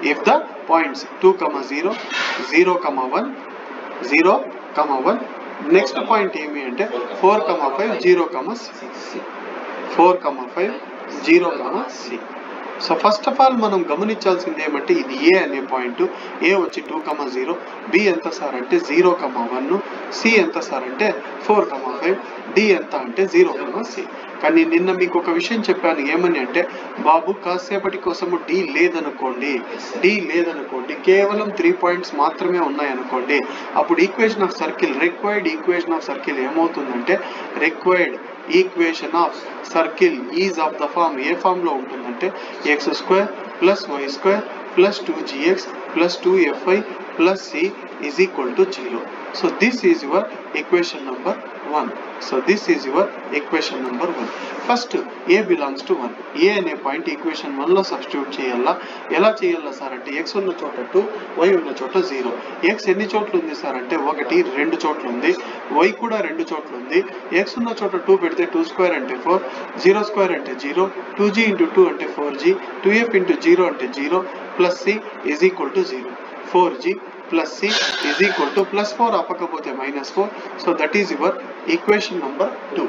if the points 2, 0, 0, 1, 0, 1. Next point ఏమి అంటే 4, 5, 0, 6. 4, 5, 0, 6. So first of all మనం గమనించాల్సింది ఏమంటే ఇది ఏ అనే పాయింట్, ఏ వచ్చి 2, 0, బి ఎంత సార్ అంటే 0, 1, సి ఎంత సార్ అంటే 4, 5, డి ఎంత అంటే 0, సి. కానీ నిన్న మీకు ఒక విషయం చెప్పాను ఏమని అంటే బాబు కాసేపటి కోసము డి లేదనుకోండి, కేవలం 3 పాయింట్స్ మాత్రమే ఉన్నాయనుకోండి, అప్పుడు equation of circle, required equation of circle ఏమవుతుందంటే required equation of circle is of the form ఏ ఫామ్ లో ఉంటుందంటే x² + y² + 2gx + 2fy + c is equal to 0. So this is your equation number 1. So this is your equation number 1. First a belongs to 1. a అనే point equation 1 లో substitute చేయాలా. ఎలా చేయాలా sir అంటే x ఉన్న చోట 2, y ఉన్న చోట 0. x ఎన్ని చోట్ల ఉంది సార్ అంటే 1, 2 చోట్ల ఉంది, y కూడా 2 చోట్ల ఉంది. x ఉన్న చోట 2 పెడితే 2² అంటే 4, 0² అంటే 0, 2g × 2 అంటే 4g, 2f × 0 అంటే 0 + c is equal to 0. 4g plus c is equal to +4 అప్పకపోతే -4. So that is your equation number 2.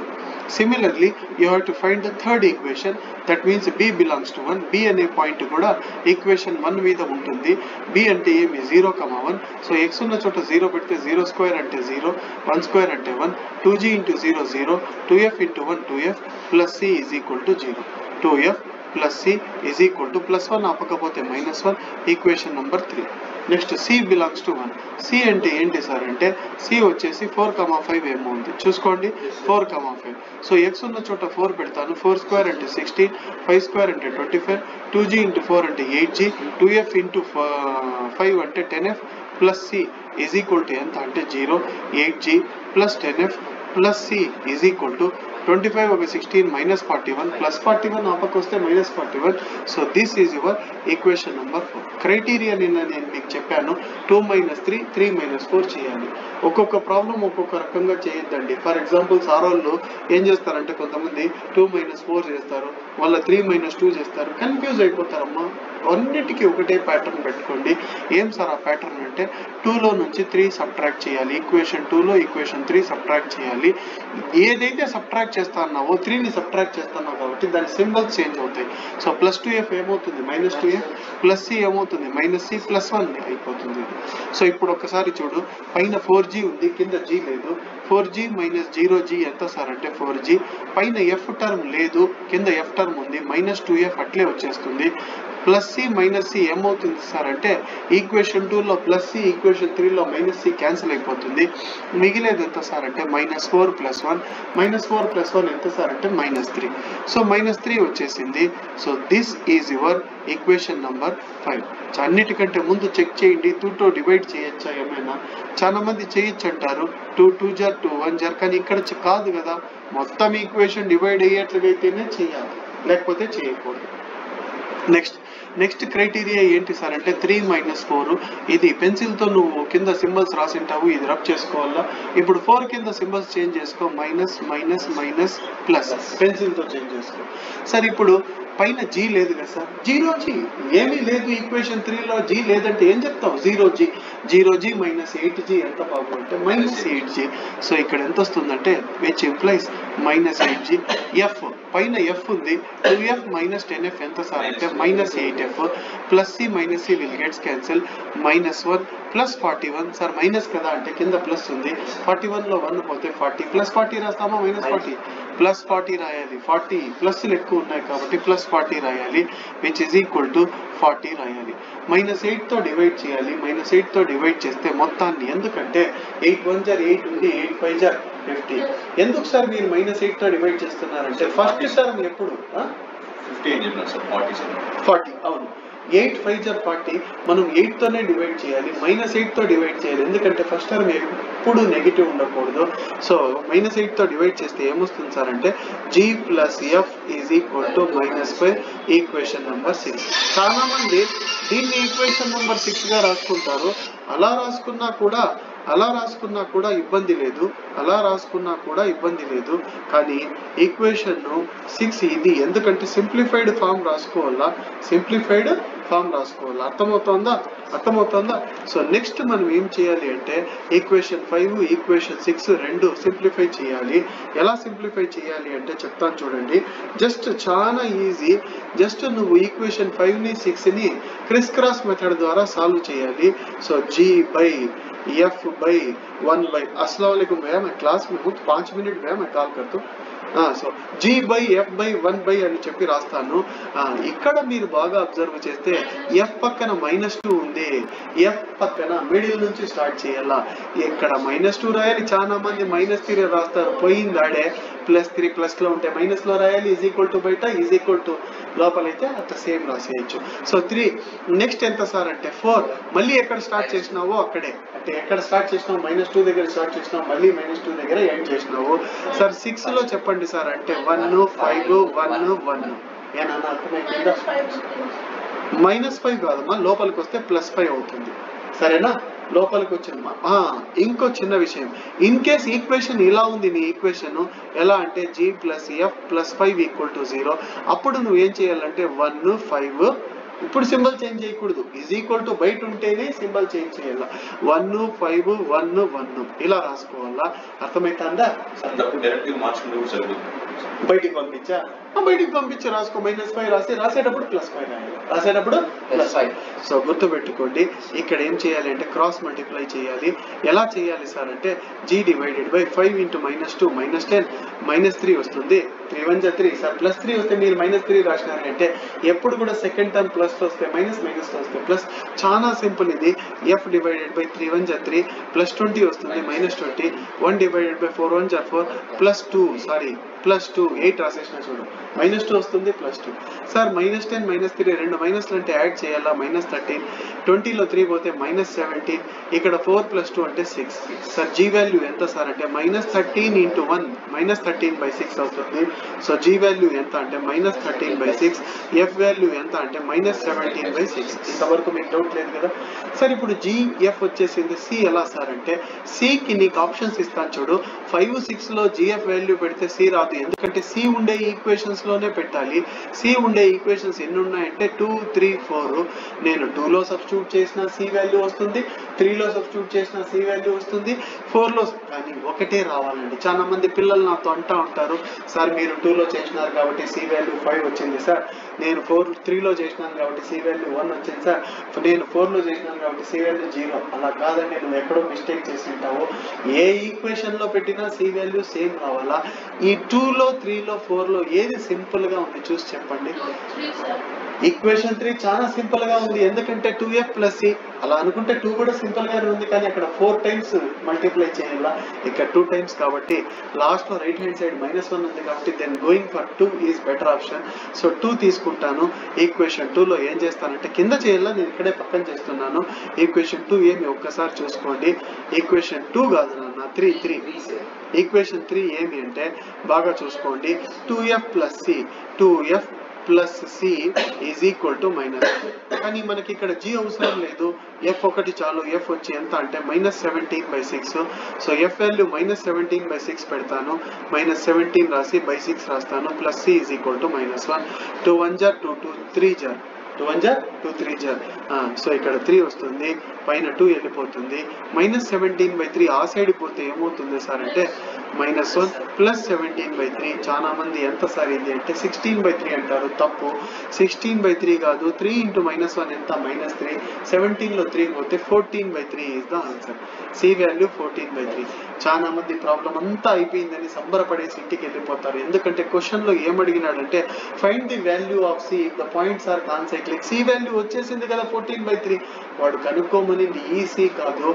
Similarly, you have to find the third equation. That means b belongs to 1. b అనే point కూడా equation 1 మీద ఉంటుంది. b అంటే ఏమి 0, 1. So x ఉన్న చోట 0 పెడితే 0² అంటే 0, 1² అంటే 1, 2g × 0 0, 2f × 1 2f plus c is equal to 0. 2f plus c is equal to +1 అప్పకపోతే -1. Equation number 3. Next c belongs to 1. c అంటే ఏంటి సార్ అంటే c వచ్చేసి 4, 5 ఏమో ఉంది చూసుకోండి, 4, 5. సో x ఉన్న చోట 4 పెడతాను, 4² అంటే 16, 5² అంటే 25, 2g × 4 అంటే 8g, 2f × 5 అంటే 10f plus c is equal to ఎంత అంటే 0, 8g plus 10f plus c is equal to 25 over 16 minus 41 plus 41 ఆపకొస్తే -41. So this is your equation number 4. Criteria నిన్న నేను మీకు చెప్పాను 2 - 3, 3 - 4 చేయాలి. ఒక్కొక్క ప్రాబ్లం ఒక్కొక్క రకంగా చేయొద్దండి. ఫర్ ఎగ్జాంపుల్ సార్ వాళ్ళు ఏం చేస్తారంటే కొంతమంది 2 - 4 చేస్తారు, వాళ్ళ 3 - 2 చేస్తారు, కన్ఫ్యూజ్ అయిపోతారమ్మా. అన్నిటికీ ఒకటే ప్యాటర్న్ పెట్టుకోండి. ఏం సార్ ఆ ప్యాటర్న్ అంటే 2లో నుంచి 3 సబ్ట్రాక్ట్ చేయాలి, ఈక్వేషన్ 2లో ఈక్వేషన్ 3 సబ్ట్రాక్ట్ చేయాలి. ఏదైతే సబ్ట్రాక్ట్ చేస్తాన్నావో 3ని సబ్ట్రాక్ట్ చేస్తున్నావు కాబట్టి దాని సింబల్స్ చేంజ్ అవుతాయి. సో +2f ఏమవుతుంది -2f, ప్లస్ c ఏమవుతుంది -c + 1 అయిపోతుంది. సో ఇప్పుడు ఒకసారి చూడు, పైన 4g ఉంది, కింద g లేదు. 4g - 0g ఎంత సార్ అంటే 4g. పైన f టర్మ్ లేదు, కింద f టర్మ్ ఉంది, -2f అట్లే వచ్చేస్తుంది. +c - c ఏమవుతుంది సార్ అంటే ఈక్వేషన్ 2లో +c, ఈక్వేషన్ 3లో -c క్యాన్సిల్ అయిపోతుంది. మిగిలేదు ఎంత సార్ అంటే -4 + 1, -4 + 1 ఎంత సార్ అంటే -3. సో -3 వచ్చేసింది. So this is your equation number 5. అన్నిటికంటే ముందు చెక్ చేయండి 2తో డివైడ్ చేయొచ్చా ఏమైనా. చాలా మంది చేయొచ్చు అంటారు, 2 2 జార్ 2 1 జార్, కానీ ఇక్కడ కాదు కదా, మొత్తం ఈక్వేషన్ డివైడ్ అయ్యేట్లుగైతేనే చేయాలి, లేకపోతే చేయకూడదు. నెక్స్ట్ క్రైటీరియా ఏంటి సార్ అంటే 3 - 4. ఇది పెన్సిల్తో నువ్వు కింద సింబల్స్ రాసింటావు, ఇది రబ్ చేసుకోవాలా. ఇప్పుడు 4 కింద సింబల్స్ చేంజ్ చేసుకో, మైనస్ పెన్సిల్తో చేంజ్ చేసుకో. సార్ ఇప్పుడు పైన g లేదు కదా సార్, 0g ఏమీ లేదు. ఈక్వేషన్ 3లో g లేదంటే ఏం చెప్తావు, 0g. 0g - 8g ఎంత బాబు అంటే -8g. సో ఇక్కడ ఎంత వస్తుందంటే విచ్ ఇంప్లైస్ -8g. f పైన f ఉంది, 2f - 10f ఎంత సార్ అంటే -8f. Plus c - c will gets cancel, -1 plus 41. Sir minus కదా అంటే కింద ప్లస్ ఉంది, 41లో 1 పోతే 40, +40 రాస్తామా -40, +40 రాయాలి. 40 ప్లస్లు ఎక్కువ ఉన్నాయి కాబట్టి +40 రాయాలి, విచ్ ఈజ్ ఈక్వల్ టు 40 రాయాలి. -8తో డివైడ్ చేయాలి. -8తో డివైడ్ చేస్తే మొత్తాన్ని, ఎందుకంటే 8 1 జార్ 8 ఉంది, 8 5 జార్ 50. ఎందుకు సార్ మీరు -8తో డివైడ్ చేస్తున్నారంటే ఫస్ట్ టర్మ్ ఎప్పుడు 40 అవును, 8 5 జార్ 40. మనం 8తోనే డివైడ్ చేయాలి, -8తో డివైడ్ చేయాలి, ఎందుకంటే ఫస్ట్ టర్మ్ ఎప్పుడు నెగిటివ్ ఉండకూడదు. సో -8తో డివైడ్ చేస్తే ఏమొస్తుంది సార్ అంటే g + f is equal to -5. Equation number 6. చాలా మంది దీన్ని ఈక్వేషన్ నెంబర్ 6గా రాసుకుంటారు. అలా రాసుకున్నా కూడా ఇబ్బంది లేదు, కానీ ఈక్వేషన్ 6 ఇది. ఎందుకంటే సింప్లిఫైడ్ ఫామ్ రాసుకోవాలా, సింప్లిఫైడ్ ఫామ్ రాసుకోవాలి. అర్థమవుతుందా? సో నెక్స్ట్ మనం ఏం చేయాలి అంటే ఈక్వేషన్ 5 ఈక్వేషన్ 6 రెండు సింప్లిఫై చేయాలి. ఎలా సింప్లిఫై చేయాలి అంటే చెప్తాను చూడండి. జస్ట్ చాలా ఈజీ. జస్ట్ నువ్వు ఈక్వేషన్ 5ని 6ని క్రిస్ క్రాస్ మెథడ్ ద్వారా సాల్వ్ చేయాలి. సో G/F/1 अस्सलाम वालेकुम भैया, मैं क्लास में हूँ, 5 मिनट भैया मैं कॉल करता हूँ. సో G/F/1 అని చెప్పి రాస్తాను. ఇక్కడ మీరు బాగా అబ్జర్వ్ చేస్తే ఎఫ్ పక్కన -2 ఉంది. ఎఫ్ పక్కన మిడిల్ నుంచి స్టార్ట్ చేయాలా. ఇక్కడ -2 రాయాలి. చాలా మంది -3 రాస్తారు. పోయిందాడే +3 ప్లస్ లో ఉంటే మైనస్ లో రాయాలి. ఈజ్ ఈక్వల్ టు బయట ఈజ్ ఈక్వల్ టు లోపలైతే అట్లా సేమ్ రాసేయచ్చు. సో 3 నెక్స్ట్ ఎంత సార్ అంటే 4 మళ్ళీ ఎక్కడ స్టార్ట్ చేసినావో అక్కడే, అంటే ఎక్కడ స్టార్ట్ చేసినావు -2 దగ్గర స్టార్ట్ చేసినావు, మళ్ళీ -2 దగ్గర ఎండ్ చేసినావు. సార్ 6 లో చెప్పండి సార్ అంటే 1 5 1 1 ఏనన్నా అర్థమైందా? -5 కాదమ్మా, లోపలికి వస్తే +5 అవుతుంది. సరేనా? లోపలికి వచ్చిందమ్మా. ఇంకో చిన్న విషయం, ఇన్ కేస్ ఈక్వేషన్ ఇలా ఉంది నీ ఈక్వేషన్ ఎలా అంటే G+F+5 = 0. అప్పుడు నువ్వు ఏం చేయాలంటే 1 5 ఇప్పుడు సింబల్ చేంజ్ చేయకూడదు. ఈజ్ ఈక్వల్ టు బయట ఉంటేనే సింబల్ చేంజ్ చేయాల. 1 5 1 1 ఇలా రాసుకోవాలా. అర్థమైతుందా? బయటికి పంపించి రాసుకో. -5 రాసేటప్పుడు +5 రాయాలి. రాసేటప్పుడు +5. సో గుర్తు పెట్టుకోండి. ఇక్కడ ఏం చేయాలి అంటే క్రాస్ మల్టిప్లై చేయాలి. ఎలా చేయాలి సార్ అంటే G/5 × -2 -10 -3 వస్తుంది. 3 1 3 సార్ +3 వస్తే మీరు -3 రాసినారు అంటే ఎప్పుడు కూడా సెకండ్ టర్మ్ ప్లస్ వస్తే మైనస్ మైనస్ వస్తే ప్లస్. చాలా సింపుల్ ఇది. F/3 1 3 +20 వస్తుంది -20. 1/4 1 4 +2 సారీ +2 8 రాసేసిన చూడు. -2 వస్తుంది +2. సార్ -10 -3 రెండు మైనస్లు అంటే యాడ్ చేయాలా. -13 20లో 3 పోతే -17. ఇక్కడ 4 + 2 అంటే 6. సార్ G వాల్యూ ఎంత సార్ అంటే -13 × 1 -13/6 అవుతుంది. సో G వాల్యూ ఎంత అంటే -13/6. F వాల్యూ ఎంత అంటే -17/6. ఇంతవరకు మీకు డౌట్ లేదు కదా సార్? ఇప్పుడు GF వచ్చేసింది. C ఎలా సార్ అంటే Cకి నీకు ఆప్షన్స్ ఇస్తాను చూడు. 5 6లో GF వాల్యూ పెడితే C రాదు. ఎందుకంటే C ఉండే ఈక్వేషన్స్ లోనే పెట్టాలి. C ఉండే ఈక్వేషన్స్ ఎన్ని ఉన్నాయంటే 2 3 4. నేను 2లో సబ్స్టిట్యూట్ చేసిన C వాల్యూ వస్తుంది, 3లో సబ్స్టిట్యూట్ చేసిన C వాల్యూ వస్తుంది, 4లో కానీ ఒకటే రావాలండి. చాలా మంది పిల్లలు నాతో అంటూ ఉంటారు, సార్ మీరు 2లో చేసినారు కాబట్టి C వాల్యూ 5 వచ్చింది సార్, నేను 3లో చేసినాను కాబట్టి C వాల్యూ 1 వచ్చింది సార్, నేను 4లో చేసినాను కాబట్టి C వాల్యూ 0. అలా కాదండి, నువ్వు ఎక్కడో మిస్టేక్ చేసి ఉంటావు. ఏ ఈక్వేషన్ లో పెట్టినా C వాల్యూ సేమ్ రావాలా. ఈ 2లో 3లో 4లో ఏది సింపుల్ గా ఉంది చూసి చెప్పండి. ఈక్వేషన్ 3 చాలా సింపుల్ గా ఉంది. ఎందుకంటే 2F + C అలా అనుకుంటే 2 కూడా సింపుల్ గానే ఉంది, కానీ అక్కడ 4 టైమ్స్ మల్టిప్లై చేయాలా, ఇక్కడ 2 టైమ్స్. కాబట్టి లాస్ట్ లో రైట్ హ్యాండ్ సైడ్ -1 ఉంది కాబట్టి then going for 2 is better option. So 2 తీసుకుంటాను. ఈక్వేషన్ 2లో ఏం చేస్తానంటే కింద చేయాలా, నేను ఇక్కడే పక్కన చేస్తున్నాను. ఈక్వేషన్ 2 ఏమి ఒక్కసారి చూసుకోండి. ఈక్వేషన్ 2 కాదు నాన్న 3 ఈక్వేషన్ 3 ఏమి అంటే బాగా చూసుకోండి. 2F + C 2F + C = -1. కానీ మనకి ఇక్కడ G అవసరం లేదు, F ఒకటి చాలు. F వచ్చి ఎంత అంటే -17/6. సో F వాల్యూ -17/6 పెడతాను. -17 రాసి /6 రాస్తాను. +C = -1. 2 1 2 2 3 2 1 2 3 సో ఇక్కడ 3 వస్తుంది, పైన 2 వెళ్ళిపోతుంది. -17/3 ఆ సైడ్ పోతే ఏమవుతుంది సార్ అంటే -1 + 17/3. చాలా మంది ఎంత సార్ ఇది అంటే 16/3 అంటారు. తప్పు. 16/3 కాదు. 3 × -1 ఎంత -3. 17లో 3 పోతే 14/3 is the answer. C value 14/3. చాలా మంది ప్రాబ్లం అంతా అయిపోయిందని సంబరపడేసి ఇంటికి వెళ్ళిపోతారు. ఎందుకంటే క్వశ్చన్ లో ఏమడిగినాడంటే find the value of C if the points are concyclic. C value వచ్చేసింది కదా 14/3. వాడు కనుక్కోమనింది ఈ C కాదు,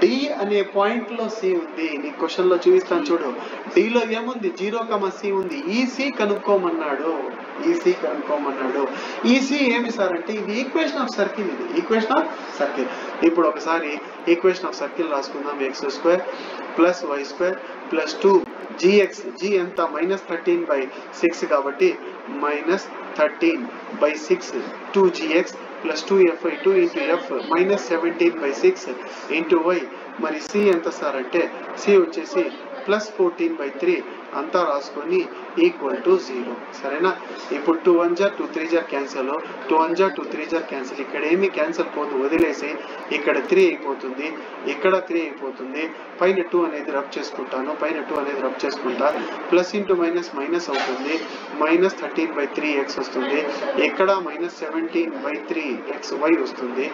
D అనే పాయింట్ లో C ఉంది. నీ క్వశ్చన్ లో చూపిస్తాను చూడు. D లో ఏముంది 0, C ఉంది. ఈ C కనుక్కోమన్నాడు. ఈ C ఏమి సార్ అంటే ఇది ఈక్వేషన్ ఆఫ్ సర్కిల్. ఇది ఈక్వేషన్ ఆఫ్ సర్కిల్. ఇప్పుడు ఒకసారి ఈక్వేషన్ ఆఫ్ సర్కిల్ రాసుకుందాం. x² + y² + 2 gx. G ఎంత -13/6 కాబట్టి -13/6 2gx + 2f/2 × f -17/6 × y. మరి C ఎంత సార్ అంటే C వచ్చేసి ప్లస్ 14/3 అంతా రాసుకొని ఈక్వల్ టు 0. సరేనా? ఇప్పుడు 2 1 జా 2 3 జా క్యాన్సల్, 2 1 జా 2 3 జా క్యాన్సల్. ఇక్కడ ఏమి క్యాన్సల్ పోదు, వదిలేసి ఇక్కడ 3 అయిపోతుంది, ఇక్కడ 3 అయిపోతుంది. పైన 2 అనేది రబ్ చేసుకుంటాను, పైన 2 అనేది రబ్ చేసుకుంటా. ప్లస్ ఇంటూ మైనస్ మైనస్ అవుతుంది, మైనస్ 13/3x వస్తుంది. ఇక్కడ మైనస్ 17/3xy వస్తుంది.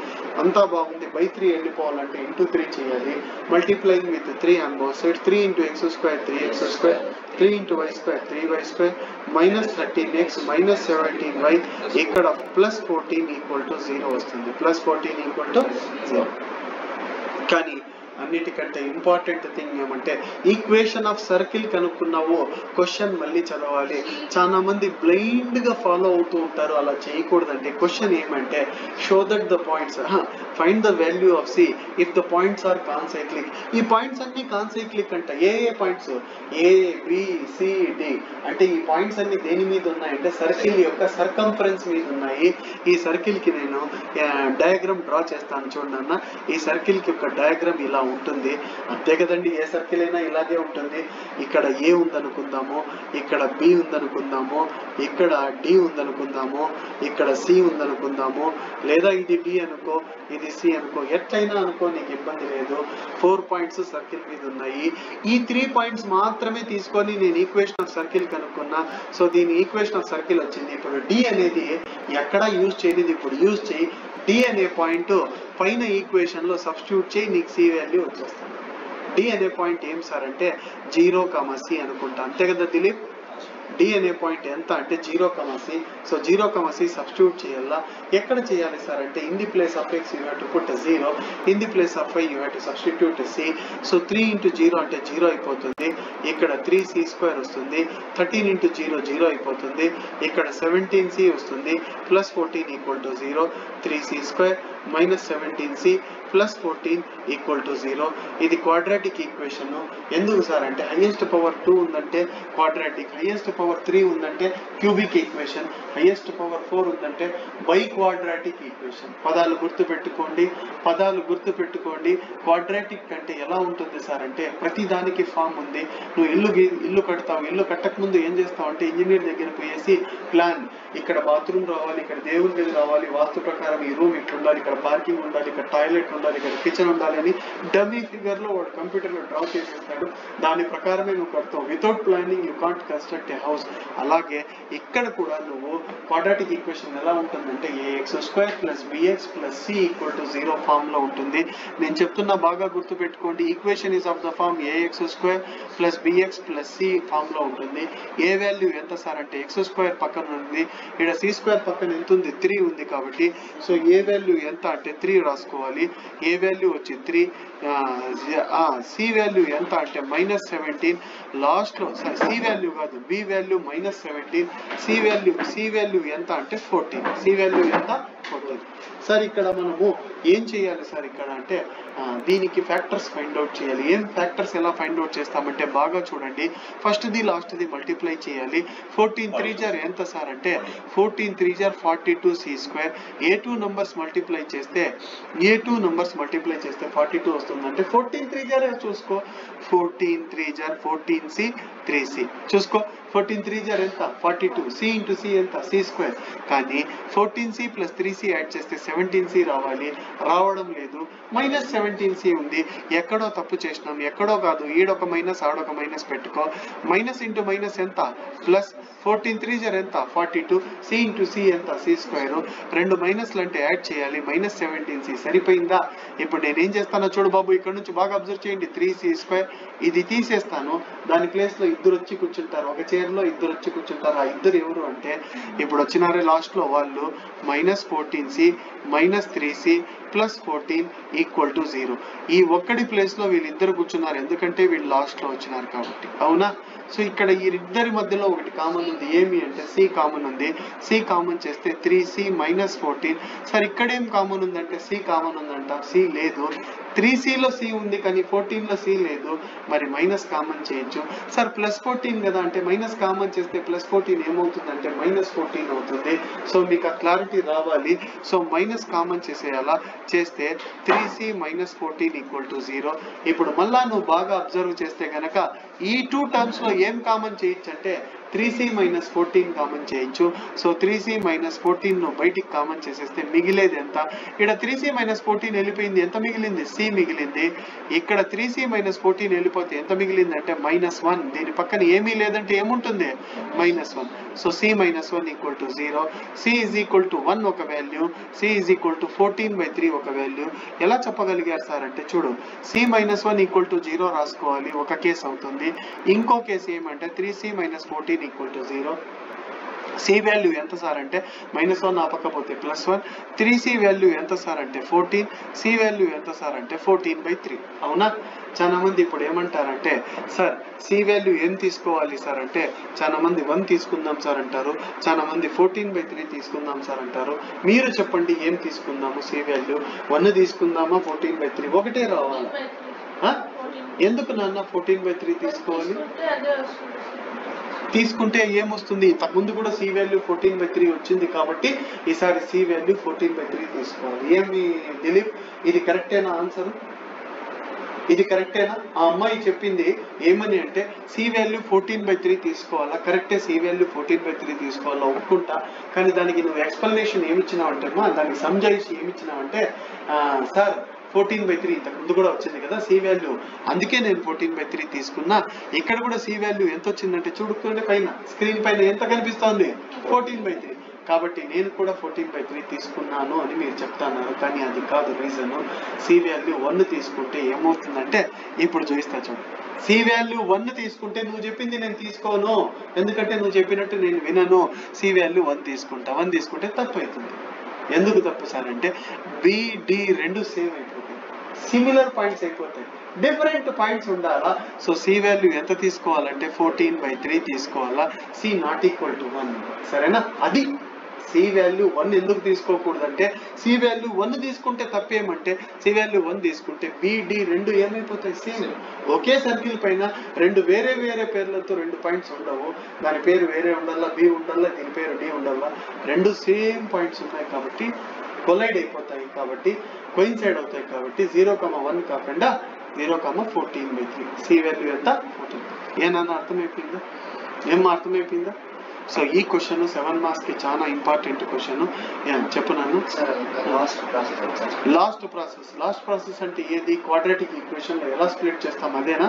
అంతా బాగుంది. బై 3 వెళ్ళిపోవాలంటే ఇంటూ 3 చేయాలి. Multiplying with 3 on both side. 3 into x square 3x square, 3 into y square 3y square, minus 13x minus 17y. ఇక్కడ ప్లస్ 14 ఈక్వల్ టు 0 వస్తుంది. Plus 14 equal to 0. కానీ అన్నిటికంటే ఇంపార్టెంట్ థింగ్ ఏమంటే equation of circle కనుక్కున్నావు, question మళ్ళీ చదవాలి. చాలా మంది blind గా ఫాలో అవుతూ ఉంటారు, అలా చేయకూడదండి. క్వశ్చన్ ఏమంటే show that the points, find the value of C if the points are concyclic. ఈ పాయింట్స్ అన్ని కాన్సైక్లిక్ అంట. ఏ points? A B C D. అంటే ఈ పాయింట్స్ అన్ని దేని మీద ఉన్నాయంటే సర్కిల్ యొక్క సర్కంఫరెన్స్ మీద ఉన్నాయి. ఈ సర్కిల్ కి నేను డయాగ్రామ్ డ్రా చేస్తాను చూడండి అన్న. ఈ సర్కిల్ కి ఒక డయాగ్రామ్ ఇలా ఉంటుంది, అంతే కదండి. ఏ సర్కిల్ అయినా ఇలాగే ఉంటుంది. ఇక్కడ ఏ ఉందనుకుందాము, ఇక్కడ బి ఉందనుకుందాము, ఇక్కడ డి ఉందనుకుందాము, ఇక్కడ సి ఉందనుకుందాము, లేదా ఇది డి అనుకో, ఇది సి అనుకో, ఎట్లయినా అనుకో, నీకు ఇబ్బంది లేదు. 4 పాయింట్స్ సర్కిల్ మీద ఉన్నాయి. ఈ 3 పాయింట్స్ మాత్రమే తీసుకొని నేను ఈక్వేషన్ ఆఫ్ సర్కిల్ కనుక్కున్నా. సో దీని ఈక్వేషన్ ఆఫ్ సర్కిల్ వచ్చింది. ఇప్పుడు డి అనేది ఎక్కడా యూజ్ చేయలేదు, ఇప్పుడు యూజ్ చేయి. డి అనే పాయింట్ పైన ఈక్వేషన్ లో సబ్స్టిట్యూట్ చేయి, నీకు సి వాల్యూ వచ్చేస్తుంది. డి అనే పాయింట్ ఏం సార్ అంటే 0, c అనుకుంటా, అంతే కదా దిలీప్? డి అనే పాయింట్ ఎంత అంటే 0, c. సో 0, c సబ్స్టిట్యూట్ చేయాలా. ఎక్కడ చేయాలి సార్ అంటే in the place of x you have to put 0, in the place of y you have to substitute c. So 3 into 0 అంటే 0 అయిపోతుంది. ఇక్కడ 3c² వస్తుంది. 13 ఇంటూ 0 0 అయిపోతుంది. ఇక్కడ 17c వస్తుంది. Plus 14 equal to 0. 3c² minus 17c plus 14 equal to 0. ఇది quadratic equation. ఎందుకు sir అంటే హైయెస్ట్ పవర్ 2 ఉందంటే క్వాడ్రాటిక్, హైయెస్ట్ పవర్ 3 ఉందంటే క్యూబిక్ ఈక్వేషన్, హైయెస్ట్ పవర్ 4 ఉందంటే బై క్వాడ్రాటిక్ ఈక్వేషన్. పదాలు గుర్తుపెట్టుకోండి, పదాలు గుర్తుపెట్టుకోండి. క్వాడ్రాటిక్ అంటే ఎలా ఉంటుంది సార్ అంటే ప్రతి దానికి ఫామ్ ఉంది. నువ్వు ఇల్లు కడతావు, ఇల్లు కట్టక ముందు ఏం చేస్తావు అంటే ఇంజనీర్ దగ్గర పోయేసి ప్లాన్, ఇక్కడ బాత్రూమ్ రావాలి, ఇక్కడ దేవుని గది రావాలి, వాస్తు ప్రకారం ఈ రూమ్ ఇట్లా ఉండాలి, ఇక్కడ పార్కింగ్ ఉండాలి, ఇక్కడ టాయిలెట్ ఉండాలి, ఇక్కడ కిచెన్ ఉండాలి అని డమ్మీ ఫిగర్ లో వాడు కంప్యూటర్ లో డ్రా చేసేస్తాడు. దాని ప్రకారమే నువ్వు కడతావు. Without planning you can't construct a house. అలాగే ఇక్కడ కూడా నువ్వు క్వాడ్రాటిక్ ఈక్వేషన్ ఎలా ఉంటుందంటే ax² + bx + c = 0 ఫామ్ లో ఉంటుంది. నేను చెప్తున్నా బాగా గుర్తుపెట్టుకోండి. Equation is of the form ax² + bx + c form లో ఉంటుంది. ఏ వాల్యూ ఎంత సార్ అంటే x² పక్కన ఉంది, ఇక్కడ c² పక్కన ఎంత ఉంది 3 ఉంది కాబట్టి సో ఏ వాల్యూ ఎంత అంటే 3 రాసుకోవాలి. ఏ వాల్యూ వచ్చి 3, సి వాల్యూ ఎంత అంటే -17. లాస్ట్ లో సి వాల్యూ కాదు బి వాల్యూ -17, సి వాల్యూ ఎంత అంటే 14. సి వాల్యూ ఎంత 14. సార్ ఇక్కడ మనము ఏం చేయాలి సార్ ఇక్కడ అంటే దీనికి ఫ్యాక్టర్స్ ఫైండ్ అవుట్ చేయాలి. ఏం ఫ్యాక్టర్స్ ఎలా ఫైండ్ అవుట్ చేస్తామంటే బాగా చూడండి. First the last the multiply చేయాలి. 14 3 జార్ ఎంత సార్ అంటే 14 3 జార్ 42c². ఏ2 నంబర్స్ మల్టిప్లై చేస్తే 42 వస్తుంది అంటే 14 3 జార్ చూసుకో. 14 3 జార్ 14c 3c చూసుకో. 14 3 జార్ ఎంత 42, c ఇంటూ c ఎంత c². కానీ 14c + 3c యాడ్ చేస్తే 17c రావాలి, రావడం లేదు. -17c ఉంది. ఎక్కడో తప్పు చేసినాం, ఎక్కడో కాదు, ఈడొక మైనస్ ఆడొక మైనస్ పెట్టుకో. మైనస్ ఇంటూ మైనస్ ఎంత ప్లస్. 14 3 జార్ ఎంత 42, c ఇంటూ c ఎంత c². రెండు మైనస్లు అంటే యాడ్ చేయాలి. -17c సరిపోయిందా? ఇప్పుడు నేనేం చేస్తానో చూడు బాబు, ఇక్కడ నుంచి బాగా అబ్జర్వ్ చేయండి. 3c² ఇది తీసేస్తాను. దాని ప్లేస్ లో ఇద్దరు వచ్చి కూర్చుంటారు, ఒక చైర్ లో ఇద్దరు వచ్చి కూర్చుంటారు. ఆ ఇద్దరు ఎవరు అంటే ఇప్పుడు వచ్చినారే లాస్ట్ లో వాళ్ళు. -14c -3c + 14 = 0. ఈ ఒక్కడి ప్లేస్ లో వీళ్ళిద్దరు కూర్చున్నారు, ఎందుకంటే వీళ్ళు లాస్ట్ లో వచ్చినారు కాబట్టి. అవునా? సో ఇక్కడ ఈ ఇద్దరి మధ్యలో ఒకటి కామన్ ఉంది. ఏమి అంటే c కామన్ ఉంది. c కామన్ చేస్తే 3c - 14. సార్ ఇక్కడ ఏం కామన్ ఉందంటే c కామన్ ఉందంట. c లేదు. 3c లో c ఉంది కానీ 14 లో c లేదు. మరి మైనస్ కామన్ చేయొచ్చు సార్. +14 కదా అంటే మైనస్ కామన్ చేస్తే +14 ఏమవుతుందంటే -14 అవుతుంది. సో మీకు ఆ క్లారిటీ రావాలి. సో మైనస్ కామన్ చేసేయాలా. చేస్తే 3c మైనస్ 14 ఈక్వల్ టు 0. ఇప్పుడు మళ్ళా నువ్వు బాగా అబ్జర్వ్ చేస్తే కనుక ఈ 2 టర్మ్స్ లో ఏం కామన్ చేయొచ్చు అంటే 3c మైనస్ 14 కామన్ చేయొచ్చు. సో 3c మైనస్ 14 నువ్వు బయటికి కామన్ చేసేస్తే మిగిలేది ఎంత? ఇక్కడ 3c మైనస్ 14 వెళ్ళిపోయింది, ఎంత మిగిలింది? c మిగిలింది. ఇక్కడ 3c మైనస్ 14 వెళ్ళిపోతే ఎంత మిగిలింది అంటే -1. దీని పక్కన ఏమీ లేదంటే ఏముంటుంది? -1. So c minus 1 equal to 0. c is equal to 1 ఒక value, c is equal to 14/3 ఒక వాల్యూ. ఎలా చెప్పగలిగారు సార్ అంటే చూడు, c మైనస్ 1 ఈక్వల్ టు 0 రాసుకోవాలి, ఒక కేసు అవుతుంది. ఇంకో కేసు ఏమంటే 3c minus 14 equal to 0. c value ఎంత సార్ అంటే -1 ఆపకపోతే +1. 3c వాల్యూ ఎంత సార్ అంటే 14. c వాల్యూ ఎంత సార్ అంటే 14/3. అవునా? చాలా మంది ఇప్పుడు ఏమంటారంటే సార్ c వాల్యూ ఏం తీసుకోవాలి సార్ అంటే చాలా మంది 1 తీసుకుందాం సార్ అంటారు, చాలా మంది 14/3 తీసుకుందాం సార్ అంటారు. మీరు చెప్పండి ఏం తీసుకుందాము? c వాల్యూ 1 తీసుకుందామా 14/3? ఒకటే రావాలి. ఎందుకు నాన్న 14/3 తీసుకోవాలి? తీసుకుంటే ఏమొస్తుంది? ఇంతకుముందు కూడా c వాల్యూ 14/3 వచ్చింది కాబట్టి ఈసారి c వాల్యూ 14/3 తీసుకోవాలి. ఏమి దిలీప్, ఇది కరెక్టేనా ఆన్సర్? ఇది కరెక్టేనా? ఆ అమ్మాయి చెప్పింది ఏమని అంటే c వాల్యూ 14/3 తీసుకోవాలా, కరెక్టే, c వాల్యూ 14/3 తీసుకోవాలా, ఒప్పుకుంటా. కానీ దానికి నువ్వు ఎక్స్ప్లెనేషన్ ఏమిచ్చినావంటే దానికి సంజాయిషి ఏమిచ్చినావంటే సార్ 14/3 ఇంతకు ముందు కూడా వచ్చింది కదా c వాల్యూ, అందుకే నేను 14/3 తీసుకున్నా. ఇక్కడ కూడా c వాల్యూ ఎంత వచ్చిందంటే చూడుకుంటే పైన స్క్రీన్ పైన ఎంత కనిపిస్తోంది? 14/3. కాబట్టి నేను కూడా 14/3 తీసుకున్నాను అని మీరు చెప్తున్నారు, కానీ అది కాదు రీజన్. c వాల్యూ 1 తీసుకుంటే ఏమవుతుందంటే ఇప్పుడు చూపిస్తా చూడు. c వాల్యూ 1 తీసుకుంటే నువ్వు చెప్పింది నేను తీసుకోను, ఎందుకంటే నువ్వు చెప్పినట్టు నేను వినను. c వాల్యూ 1 తీసుకుంటా, 1 తీసుకుంటే తప్పు అవుతుంది. ఎందుకు తప్పు సార్ అంటే b d రెండు సేమ్ అయిపోతాయి, సిమిలర్ పాయింట్స్ అయిపోతాయి, డిఫరెంట్ పాయింట్స్ ఉండాలా. సో c వాల్యూ ఎంత తీసుకోవాలంటే 14/3 తీసుకోవాలా, c నాట్ ఈక్వల్ టు 1. సరేనా? అది c వాల్యూ 1 ఎందుకు తీసుకోకూడదంటే c వాల్యూ 1 తీసుకుంటే తప్పేమంటే c వాల్యూ 1 తీసుకుంటే b d రెండు ఏమైపోతాయి? సేమ్. ఒకే సర్కిల్ పైన రెండు వేరే వేరే పేర్లతో రెండు పాయింట్స్ ఉండవు, దాని పేరు వేరే ఉండాలా, b ఉండాలా, దీని పేరు d ఉండాలా. రెండు సేమ్ పాయింట్స్ ఉన్నాయి కాబట్టి కొలైడ్ అయిపోతాయి, కాబట్టి కోయిన్సైడ్ అవుతాయి. కాబట్టి 0,1 కాకుండా 0,14/3. c వాల్యూ ఎంత? 14. ఏమన్నా అర్థమైపోయిందా? ఏం అర్థమైపోయిందా? సో ఈ క్వశ్చన్ 7 మార్క్స్ కి చాలా ఇంపార్టెంట్ క్వశ్చన్. చెప్పు నన్ను. లాస్ట్ ప్రాసెస్ అంటే ఏది? క్వాడ్రాటిక్ ఈక్వేషన్ లో ఎలా స్ప్లిట్ చేస్తాం అదేనా?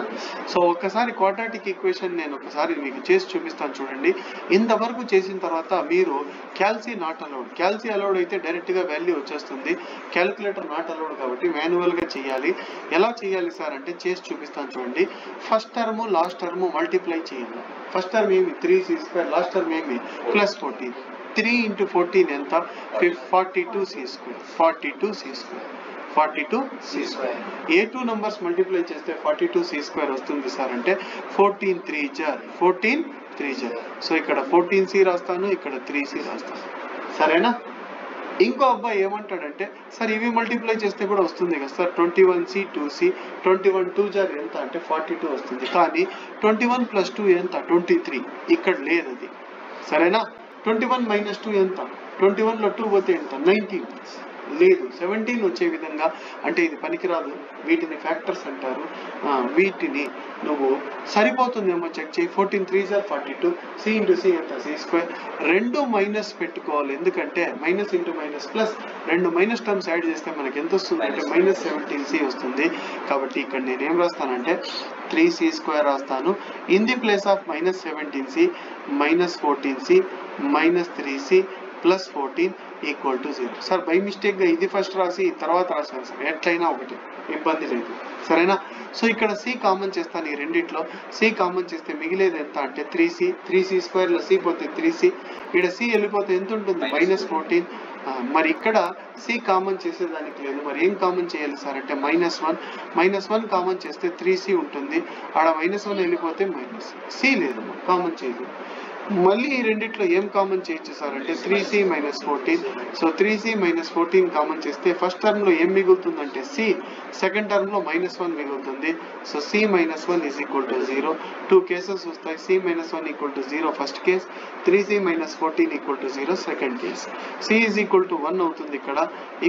సో ఒక్కసారి క్వాడ్రాటిక్ ఈక్వేషన్ నేను ఒకసారి మీకు చేసి చూపిస్తాను చూడండి. ఇంతవరకు చేసిన తర్వాత మీరు క్యాల్సీ నాట్ అలౌడ్, క్యాల్సీ అలౌడ్ అయితే డైరెక్ట్ గా వాల్యూ వచ్చేస్తుంది, క్యాలిక్యులేటర్ నాట్ అలౌడ్ కాబట్టి మాన్యువల్ గా చేయాలి. ఎలా చేయాలి సార్ అంటే చేసి చూపిస్తాను చూడండి. First term last term multiply చేయాలి. ఫస్ట్ టర్మ్ ఏమి 3c², లాస్ట్ టర్మ్ ఏమి +14. 3 × 14 ఎంత? 42c². 42c². ఏ 2 నంబర్స్ మల్టిప్లై చేస్తే 42c² వస్తుంది సార్ అంటే 14 3 సో ఇక్కడ 14c రాస్తాను, ఇక్కడ 3c రాస్తాను. సరేనా? ఇంకో అబ్బాయి ఏమంటాడంటే సార్ ఇవి మల్టిప్లై చేస్తే కూడా వస్తుంది కదా సార్, 21c 2c, 21 2 ఎంత అంటే 42 వస్తుంది. కానీ 21 + 2 ఎంత? 23. ఇక్కడ లేదు అది. సరేనా? 21 - 2 ఎంత? 21 లో 2 పోతే ఎంత? 19. లేదు, 17 వచ్చే విధంగా అంటే ఇది పనికిరాదు, వీటిని ఫ్యాక్టర్స్ అంటారు. వీటిని నువ్వు సరిపోతుందేమో చెక్ చేయి. 14 3 = 42, c × c ఎంత? c². రెండు మైనస్ పెట్టుకోవాలి, ఎందుకంటే మైనస్ ఇంటూ మైనస్ ప్లస్, రెండు మైనస్ టర్మ్స్ యాడ్ చేస్తే మనకి ఎంత వస్తుంది అంటే -17c వస్తుంది. కాబట్టి ఇక్కడ నేను ఏం రాస్తానంటే 3c² రాస్తాను. In the place of -17c, -14c, -3c +14 = 0. Sir by mistake గా ఇది ఫస్ట్ రాసి తర్వాత రాశాను సార్, ఎట్లయినా ఒకటి, ఇబ్బంది లేదు. సరేనా? సో ఇక్కడ c కామన్ చేస్తాను, ఈ రెండిట్లో c కామన్ చేస్తే మిగిలేది ఎంత అంటే 3c. 3c² లో c పోతే 3c, ఇక్కడ c వెళ్ళిపోతే ఎంత ఉంటుంది? -14. మరి ఇక్కడ c కామన్ చేసేదానికి లేదు, మరి ఏం కామన్ చేయాలి సార్ అంటే -1 కామన్ చేస్తే 3c ఉంటుంది, ఆడ -1 వెళ్ళిపోతే c లేదు, కామన్ చేయలేదు. మళ్ళీ ఈ రెండిట్లో ఏం కామన్ చేయొచ్చు సార్ అంటే 3c minus 14. So 3c minus 14 common చేస్తే ఫస్ట్ టర్మ్ లో ఏం మిగులుతుందంటే c, సెకండ్ టర్మ్ లో -1 మిగులుతుంది. So c minus 1 is equal to 0. 2 cases వస్తాయి. c minus 1 equal to 0 first case, 3c minus 14 equal to 0 second case. c is equal to 1 అవుతుంది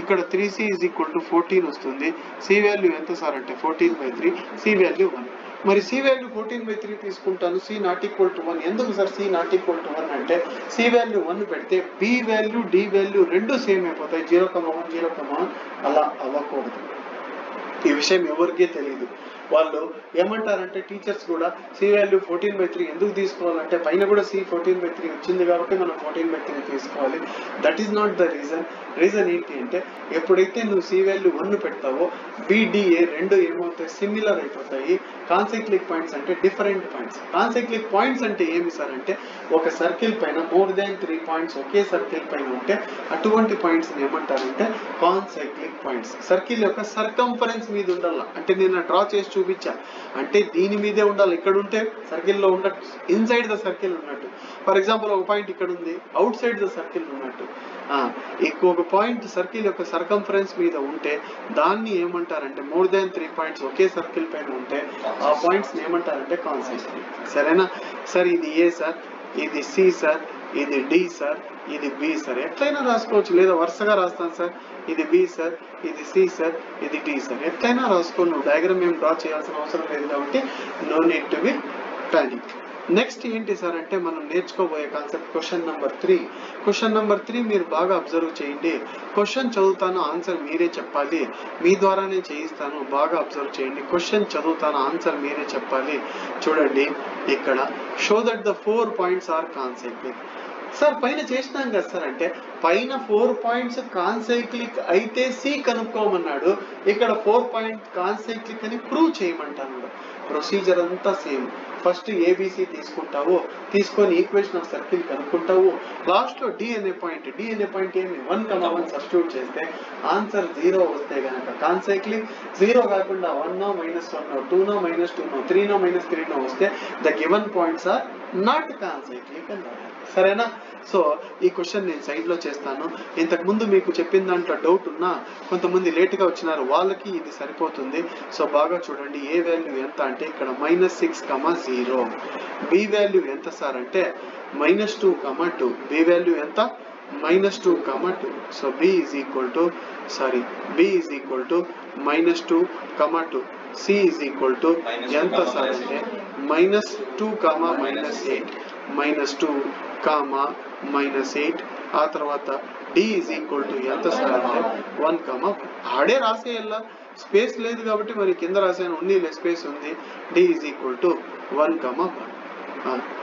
ఇక్కడ 3c is equal to 14 వస్తుంది. c value ఎంత sir అంటే 14/3, c value 1. మరి c value 14/3 తీసుకుంటాను, c not equal to 1. ఎందుకు sir c not equal to 1 అంటే c value 1 పెడితే b వాల్యూ d వాల్యూ రెండు సేమ్ అయిపోతాయి. 0,1 0,1 అలా అవ్వకూడదు. ఈ విషయం ఎవరికీ తెలియదు. వాళ్ళు ఏమంటారంటే టీచర్స్ కూడా c వాల్యూ 14/3 ఎందుకు తీసుకోవాలంటే పైన కూడా c 14/3 వచ్చింది కాబట్టి మనం 14/3 తీసుకోవాలి. That is not the reason. Reason ఏంటి అంటే ఎప్పుడైతే నువ్వు c వాల్యూ 1 పెడతావో BDA రెండు ఏమవుతాయి, సిమిలర్ అయిపోతాయి. కాన్సైక్లిక్ పాయింట్స్ అంటే డిఫరెంట్ పాయింట్స్. కాన్సైక్లిక్ పాయింట్స్ అంటే ఏమి సార్ అంటే ఒక సర్కిల్ పైన మోర్ దాన్ 3 పాయింట్స్ ఒకే సర్కిల్ పైన ఉంటే అటువంటి పాయింట్స్ ఏమంటారంటే కాన్సైక్లిక్ పాయింట్స్. సర్కిల్ యొక్క సర్కంఫరెన్స్ మీద ఉండాల. అంటే నేను డ్రా చేసి చూపించా అంటే దీని మీదే ఉండాలి. ఇక్కడ ఉంటే సర్కిల్లో ఉన్నట్టు ఇన్సైడ్ ద సర్కిల్ ఉన్నట్టు. ఫర్ ఎగ్జాంపుల్ ఒక పాయింట్ ఇక్కడ ఉంది, అవుట్ సైడ్ ద సర్కిల్ ఉన్నట్టు. ఇంకొక పాయింట్ సర్కిల్ యొక్క సర్కంఫరెన్స్ మీద ఉంటే దాన్ని ఏమంటారంటే మోర్ దాన్ 3 పాయింట్స్ ఒకే సర్కిల్ పైన ఉంటే ఆ పాయింట్స్ ఏమంటారంటే కాన్సైక్లిక్. సరేనా సార్? ఇది ఏ సార్, ఇది సి సార్, ఇది డి సార్, ఇది బి సార్. ఎట్లయినా రాసుకోవచ్చు, లేదా వరుసగా రాస్తాను సార్. ఇది బి సార్, ఇది సి సార్, ఇది డి సార్. ఎట్లయినా రాసుకో. నువ్వు డయాగ్రామ్ ఏం డ్రా చేయాల్సిన అవసరం లేదు కాబట్టి no need to be panic. Next ఏంటి సార్ అంటే మనం నేర్చుకోబోయే concept question number 3. Question number 3 మీరు బాగా అబ్జర్వ్ చేయండి. క్వశ్చన్ చదువుతాను, ఆన్సర్ మీరే చెప్పాలి. మీ ద్వారానే చేయిస్తాను, బాగా అబ్జర్వ్ చేయండి. క్వశ్చన్ చదువుతాను, ఆన్సర్ మీరే చెప్పాలి. చూడండి ఇక్కడ show that the 4 points are concyclic. Sir పైన చేసినాం కదా సార్ అంటే పైన 4 పాయింట్స్ కాన్సైక్లిక్ అయితే సి కనుక్కోమన్నాడు. ఇక్కడ 4 పాయింట్ కాన్సైక్లిక్ అని ప్రూవ్ చేయమంటాడు. ప్రొసీజర్ అంతా సేమ్. ఫస్ట్ ABC తీసుకుంటావు, తీసుకొని ఈక్వేషన్ ఆఫ్ సర్కిల్ కనుక్కుంటావు. లాస్ట్ లో డి అనే పాయింట్ ఏమి 1,1 సబ్స్టిట్యూట్ చేస్తే ఆన్సర్ 0 వస్తే గనక కాన్సైక్లిక్. 0 కాకుండా 1 -1 2 -2 3 -3 వస్తే the given points are not concyclic అని రాయాలి. సరేనా? సో ఈ క్వశ్చన్ నేను సైడ్ లో చేస్తాను. ఇంతకు ముందు మీకు చెప్పిన దాంట్లో డౌట్ ఉన్నా కొంతమంది లేట్గా వచ్చినారు, వాళ్ళకి ఇది సరిపోతుంది. సో బాగా చూడండి. ఏ వాల్యూ ఎంత అంటే ఇక్కడ -6,0. బి వాల్యూ ఎంత సార్ అంటే -2,2. బి వాల్యూ ఎంత -2,2. So b is equal to -2,2. c is equal to ఎంత సార్ అంటే -2, -8 -2, -8. ఆ తర్వాత d is equal to ఎంత సార్ అంటే 1, ఆడే రాసేయాల, స్పేస్ లేదు కాబట్టి మరి కింద రాసాను, ఓన్లీ స్పేస్ ఉంది. d is equal to 1, 1.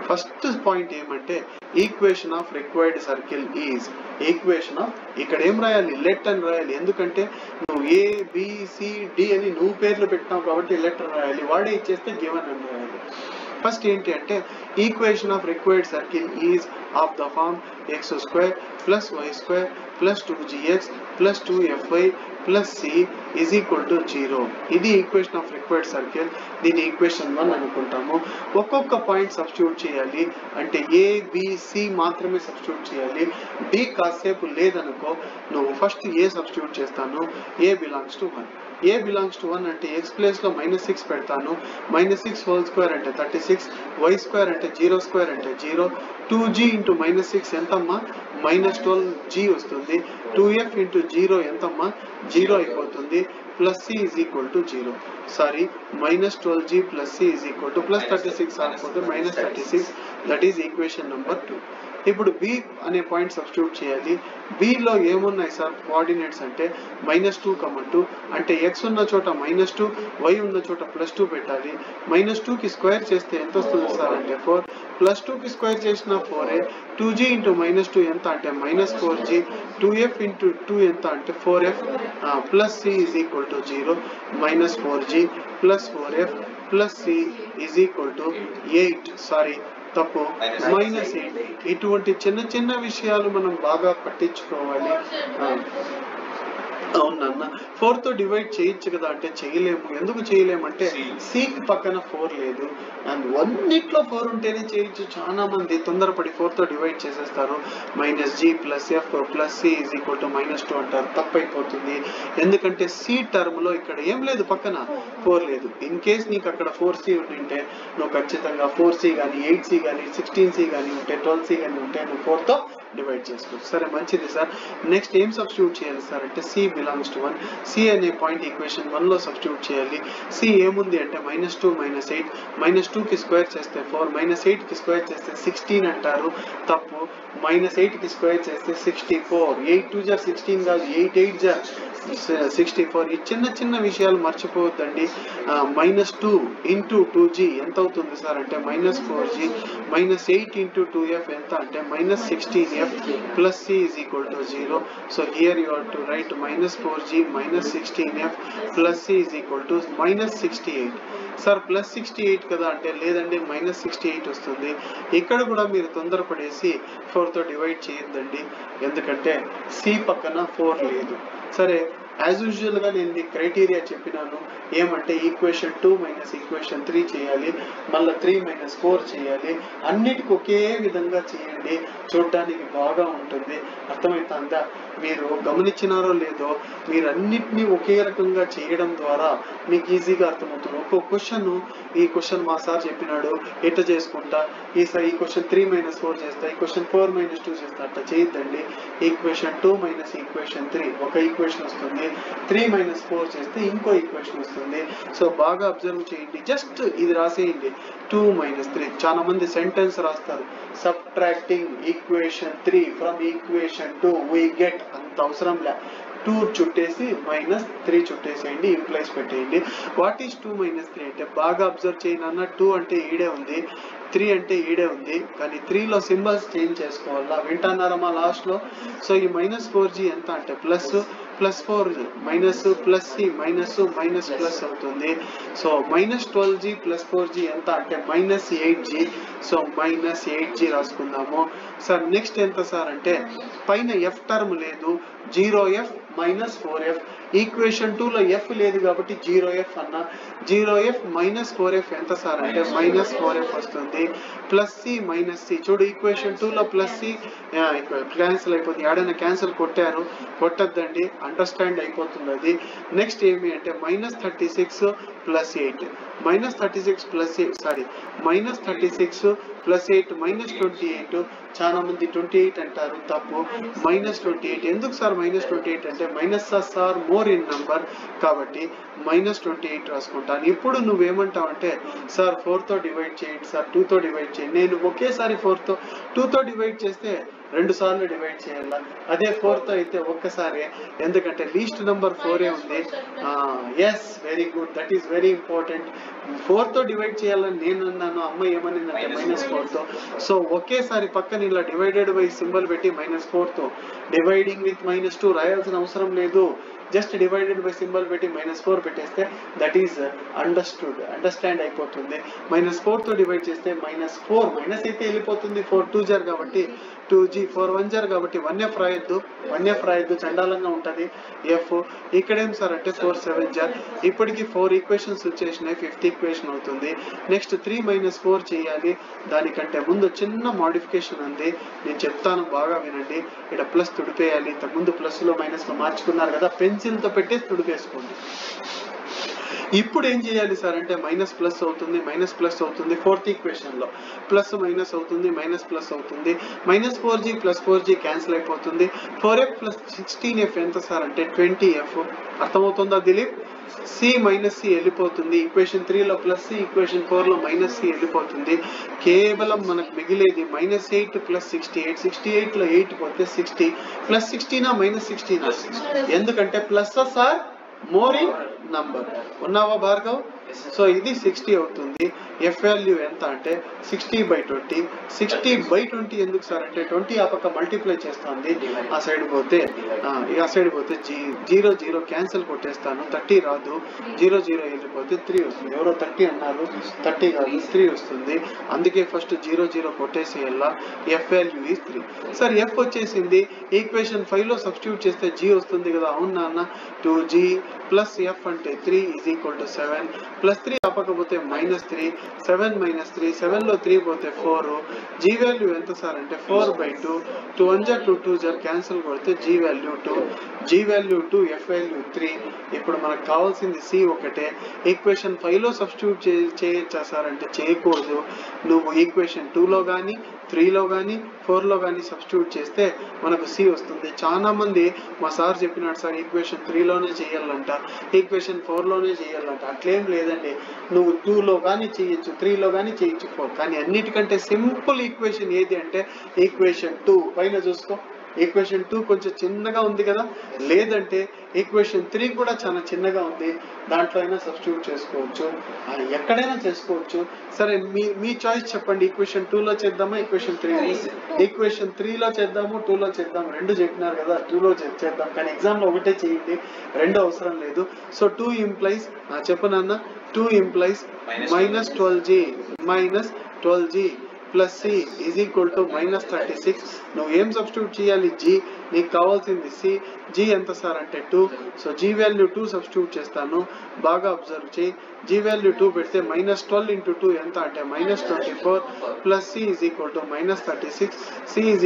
First point ఏమంటే equation of required circle is equation of, ఇక్కడ ఏం రాయాలి, లెట్ అని రాయాలి. ఎందుకంటే నువ్వు ABCD అని నువ్వు పేర్లు పెట్టినావు కాబట్టి లెటర్ రాయాలి. వాడే ఇచ్చేస్తే గివెన్ అని రాయాలి. ఫస్ట్ ఏంటి అంటే equation of required circle is of the form x² + y² + 2gx + 2fy + c is equal to 0. ఇది ఈక్వేషన్ ఆఫ్ రిక్వైర్డ్ సర్కిల్. దీని ఈక్వేషన్ 1 అనుకుంటాము. ఒక్కొక్క పాయింట్ సబ్స్టిట్యూట్ చేయాలి. అంటే ABC మాత్రమే సబ్స్టిట్యూట్ చేయాలి. D కాసేపు లేదనుకో, నువ్వు ఫస్ట్ A సబ్స్టిట్యూట్ చేస్తాను. A belongs to 1. A belongs to 1 అంటే x ప్లేస్ లో -6 పెడతాను. -6² అంటే 36, y² అంటే 0² అంటే 0. 2g into -6 ఎంతమ్మా, -12g వస్తుంది. 2f into 0 ఎంతమ్మా, 0 అయిపోతుంది. Plus c is equal to 0. Sorry, -12g plus c is equal to +36 ఆగిపోతే -36. That is equation number 2. ఇప్పుడు b అనే పాయింట్ సబ్స్టిట్యూట్ చేయాలి. b లో ఏమున్నాయి సార్ కోఆర్డినేట్స్ అంటే -2, అంటే x ఉన్న చోట -2, y ఉన్న చోట +2 పెట్టాలి. -2 కి స్క్వేర్ చేస్తే ఎంత వస్తుంది సార్ అంటే 4, +2 కి స్క్వేర్ చేసిన 4a. 2g into -2 ఎంత అంటే -4g. 2f into 2 ఎంత అంటే 4f. Plus c is equal to 0. -4g plus 4f plus c is equal to 8. Sorry, తప్పు, -8. ఇటువంటి చిన్న చిన్న విషయాలు మనం బాగా పట్టించుకోవాలి. అవునన్న 4 తో డివైడ్ చేయొచ్చు కదా అంటే చేయలేము. ఎందుకు చేయలేమంటే సి పక్కన 4 లేదు అండ్ అన్నిట్లో 4 ఉంటేనే చేయొచ్చు. చాలా మంది తొందరపడి 4 తో డివైడ్ చేసేస్తారు. -g + f + c = -2 అంటారు. తప్పైపోతుంది. ఎందుకంటే సి టర్మ్ లో ఇక్కడ ఏం లేదు, పక్కన 4 లేదు. ఇన్ కేస్ నీకు అక్కడ 4c ఉంటే నువ్వు ఖచ్చితంగా 4c కానీ 8c కానీ 16c కానీ ఉంటే 12c కానీ ఉంటే నువ్వు 4 తో డివైడ్ చేసుకోవచ్చు. సరే మంచిది సార్. నెక్స్ట్ ఏం సబ్స్టిట్యూట్ చేయాలి సార్ అంటే c బిలాంగ్స్ టు 1. c అనే పాయింట్ ఈక్వేషన్ 1 లో సబ్స్టిట్యూట్ చేయాలి. c ఏముంది అంటే -2 -8 -2 కి స్క్వేర్ చేస్తే 4 -8 కి స్క్వేర్ చేస్తే 16 అంటారు. తప్పు. -8 కి స్క్వేర్ చేస్తే 64. 8 2 జా 16 కాదు, 8 8 జా 64. ఈ చిన్న చిన్న విషయాలు మర్చిపోవద్దండి. -2 × 2g ఎంత అవుతుంది సార్ అంటే -4g. -8 × 2f ఎంత అంటే -16f + c = 0. So here you have to right -4g -16f + c = -68. Sir +68 కదా అంటే లేదండి -68 వస్తుంది. ఇక్కడ కూడా మీరు తొందరపడేసి 4 తో డివైడ్ చేయొద్దండి, ఎందుకంటే సి పక్కన 4 లేదు. సరే యాజ్ యూజువల్ గా నేను మీకు క్రైటీరియా చెప్పినాను. ఏమంటే ఈక్వేషన్ 2 - ఈక్వేషన్ 3 చేయాలి, మళ్ళీ 3 - 4 చేయాలి. అన్నిటికీ ఒకే విధంగా చేయండి, చూడడానికి బాగా ఉంటుంది. అర్థమవుతుందా? మీరు గమనించినారో లేదో, మీరు అన్నిటినీ ఒకే రకంగా చేయడం ద్వారా మీకు ఈజీగా అర్థమవుతుంది. ఒక్కొక్క క్వశ్చన్, ఈ క్వశ్చన్ మా సార్ చెప్పినాడు ఎట్లా చేసుకుంటా, ఈ క్వశ్చన్ 3 - 4 చేస్తా, ఈ క్వశ్చన్ 4 - 2 చేస్తా, అట్లా చేయొద్దండి. ఈక్వేషన్ 2 - ఈక్వేషన్ 3 ఒక ఈక్వేషన్ వస్తుంది, 3 - 4 చేస్తే ఇంకో ఈక్వేషన్ వస్తుంది. సో బాగా అబ్జర్వ్ చేయండి. జస్ట్ ఇది రాసేయండి 2 - 3. చాలా మంది సెంటెన్స్ రాస్తారు, subtracting equation 3 from equation 2 we get. అంత అవసరం లే. 2 చుట్టేసి -3 చుట్టేసేయండి, ఇంప్లైస్ పెట్టేయండి. వాట్ ఈస్ 2 - 3 అంటే బాగా అబ్జర్వ్ చేయండి. 2 అంటే ఈడే ఉంది, 3 అంటే ఈడే ఉంది, కానీ 3 లో సింబల్స్ చేంజ్ చేసుకోవాలా. వింటున్నారమ్మా లాస్ట్ లో? సో ఈ -4g ఎంత అంటే ప్లస్, +4 మైనస్, +c మైనస్ అవుతుంది. సో -12g + 4g ఎంత అంటే -8g. సో -8g రాసుకుందాము. సార్ నెక్స్ట్ ఎంత సార్ అంటే పైన f టర్మ్ లేదు, 0f -4f. ఈక్వేషన్ 2 లో f లేదు కాబట్టి 0f అన్న. 0f -4f ఎంత సార్ అంటే -4f వస్తుంది. +c - c చూడు, ఈక్వేషన్ 2 లో +c క్యాన్సిల్ అయిపోతుంది. ఏడైనా క్యాన్సిల్ కొట్టద్దండి, అండర్స్టాండ్ అయిపోతుంది అది. నెక్స్ట్ ఏమి అంటే -36 + 8 -36 + 8 సారీ -36 + 8 -28. చాలా మంది 28 అంటారు, తప్పు. -28 ఎందుకు సార్ -28 అంటే minus are more in number కాబట్టి -28 రాసుకుంటాను. ఇప్పుడు నువ్వేమంటావు అంటే సార్ 4 తో డివైడ్ చేయండి సార్, 2 తో డివైడ్ చేయండి. నేను ఒకేసారి 2 తో డివైడ్ చేస్తే 2 సార్లు డివైడ్ చేయాలా, అదే 4 తో అయితే ఒక్కసారి, ఎందుకంటే లీస్ట్ నెంబర్ 4 ఉంది. Yes, very good, that is very important. 4 తో డివైడ్ చేయాలని నేను అన్నాను, అమ్మ ఏమనిందంటే -4 తో. సో ఒకేసారి పక్కన ఇలా డివైడెడ్ బై సింబల్ పెట్టి -4 తో డివైడింగ్ విత్ -2 రాయాల్సిన అవసరం లేదు. జస్ట్ డివైడెడ్ బై సింబల్ పెట్టి -4 పెట్టేస్తే దట్ ఈస్ అండర్స్టాండ్ అయిపోతుంది. -4 తో డివైడ్ చేస్తే -4 మైనస్ అయితే వెళ్ళిపోతుంది. 4 2 జార్ కాబట్టి 2g, 4 1 జార్ కాబట్టి 1f రాయొద్దు, చండాలంగా ఉంటుంది f. ఇక్కడేం సార్ అంటే 4 7 జార్. ఇప్పటికి 4 ఈక్వేషన్స్ వచ్చేసినాయి, 5th ఈక్వేషన్ అవుతుంది. నెక్స్ట్ 3 - 4 చేయాలి. దానికంటే ముందు చిన్న మోడిఫికేషన్ ఉంది, నేను చెప్తాను బాగా వినండి. ఇక్కడ ప్లస్ తుడిపేయాలి. ఇంతకుముందు ప్లస్ లో మైనస్ లో మార్చుకున్నారు కదా, పెన్సిల్ తో పెట్టేసి తుడిపేసుకోండి. ఇప్పుడు ఏం చేయాలి సార్ అంటే ప్లస్ అవుతుంది, అవుతుంది. 4th ఈక్వేషన్ లో ప్లస్ మైనస్ అవుతుంది, ప్లస్ అవుతుంది. -4g + 4g క్యాన్సిల్ అయిపోతుంది. 4f + 16f ఎంత సార్ అంటే 20f. అర్థమవుతుందా దిలీప్? c - c వెళ్ళిపోతుంది. ఈక్వేషన్ 3 లో +c, ఈక్వేషన్ 4 లో -c వెళ్ళిపోతుంది. కేవలం మనకు మిగిలేది -8 + 68. 68 లో 8 పోతే 60. +16 -16 ఎందుకంటే plus sir more in number. ఉన్నావా భార్గవ్? సో ఇది 60 అవుతుంది. ఎఫ్ వాల్యూ ఎంత అంటే 60/20. 60/20 ఎందుకు సార్ అంటే 20 ఆ పక్క మల్టిప్లై చేస్తుంది, ఆ సైడ్ పోతే ఆ సైడ్ పోతే 0 క్యాన్సిల్ కొట్టేస్తాను, 30 రాదు, 0 వెళ్ళిపోతే 3 వస్తుంది. ఎవరో 30 అన్నారు, 30 కాదు 3 వస్తుంది. అందుకే ఫస్ట్ 0 కొట్టేసేయాల. F value is 3. Sir F వచ్చేసింది, ఈక్వేషన్ 5లో సబ్స్టిట్యూట్ చేస్తే జీ వస్తుంది కదా. అవును నాన్న, 2g ప్లస్ ఎఫ్ అంటే 3 = 7 ప్లస్ 3 ఆపకపోతే -3, 7 - 3, 7లో 3 పోతే 4. జీ వాల్యూ ఎంత సార్ అంటే 4/2. 2 1 2 2 క్యాన్సిల్ కొడితే g value 2, g value 2, f value 3. ఇప్పుడు మనకు కావాల్సింది సి ఒకటే. ఈక్వేషన్ 5లో సబ్స్టిట్యూట్ చేయొచ్చా సార్ అంటే చేయకూడదు. నువ్వు ఈక్వేషన్ 2లో కానీ 3లో కానీ 4లో కానీ సబ్స్టిట్యూట్ చేస్తే మనకు సి వస్తుంది. చాలా మంది మా సార్ చెప్పినాడు సార్ ఈక్వేషన్ 3లోనే చేయాలంట, ఈక్వేషన్ 4లోనే చేయాలంట. అట్లేం లేదండి, నువ్వు 2లో కానీ చేయొచ్చు, 3లో కానీ చేయొచ్చు, 4. కానీ అన్నిటికంటే సింపుల్ ఈక్వేషన్ ఏది అంటే ఈక్వేషన్ 2. పైన చూసుకో, ఈక్వేషన్ 2 కొంచెం చిన్నగా ఉంది కదా, లేదంటే ఈక్వేషన్ 3 కూడా చాలా చిన్నగా ఉంది, దాంట్లో అయినా సబ్స్టిట్యూట్ చేసుకోవచ్చు, ఎక్కడైనా చేసుకోవచ్చు. సరే మీ చాయిస్ చెప్పండి, ఈక్వేషన్ 2లో చేద్దామా, ఈక్వేషన్ 3లో? ఈక్వేషన్ 3లో చేద్దాము, 2లో చేద్దాం, రెండు చెప్పినారు కదా, 2లో చేద్దాం. కానీ ఎగ్జామ్లో ఒకటే చేయండి, రెండు అవసరం లేదు. సో 2 ఇంప్లైస్, చెప్పు నాన్న, 2 ఇంప్లైస్ -12g ప్లస్ సి = -36. నువ్వు ఏం సబ్స్టిట్యూట్ చేయాలి, జీ, నీకు కావాల్సింది సి. జీ ఎంత సార్ అంటే 2. సో జీ వాల్యూ 2 సబ్స్టిట్యూట్ చేస్తాను, బాగా అబ్జర్వ్ చేయి. జీ వాల్యూ 2 పెడితే -12 × 2 ఎంత అంటే -24 ప్లస్ సి = -36. సి =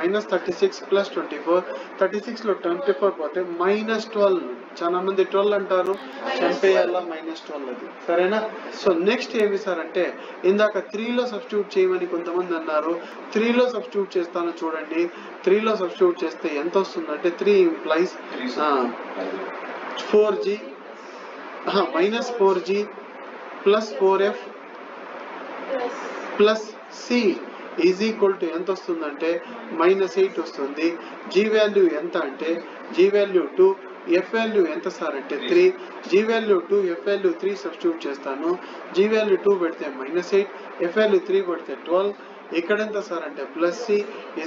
-36 ప్లస్ 24. 36లో 24 పోతే -12. చాలా మంది 12 అంటారు, చంపేయాలా -12 అది, సరేనా? సో నెక్స్ట్ ఏమి సార్ అంటే ఇందాక 3లో సబ్స్టిట్యూట్ చేయమని కొంతమంది అన్నారు. 3లో సబ్స్టిట్యూట్ చేస్తాను చూడండి. 3లో సబ్స్టిట్యూట్ చేస్తే ఎంత వస్తుందంటే 3 implies 4g -4g plus 4f plus c = ఎంత వస్తుందంటే -8 వస్తుంది. జీ వాల్యూ ఎంత అంటే జీ వాల్యూ 2, ఎఫ్ వాల్యూ ఎంత సార్ అంటే 3. G value 2, f value 3 substitute చేస్తాను. జీ వాల్యూ 2 పెడితే -8, ఎఫ్ వాల్యూ 3 పెడితే 12. ఇక్కడ ఎంత సార్ అంటే ప్లస్ సి =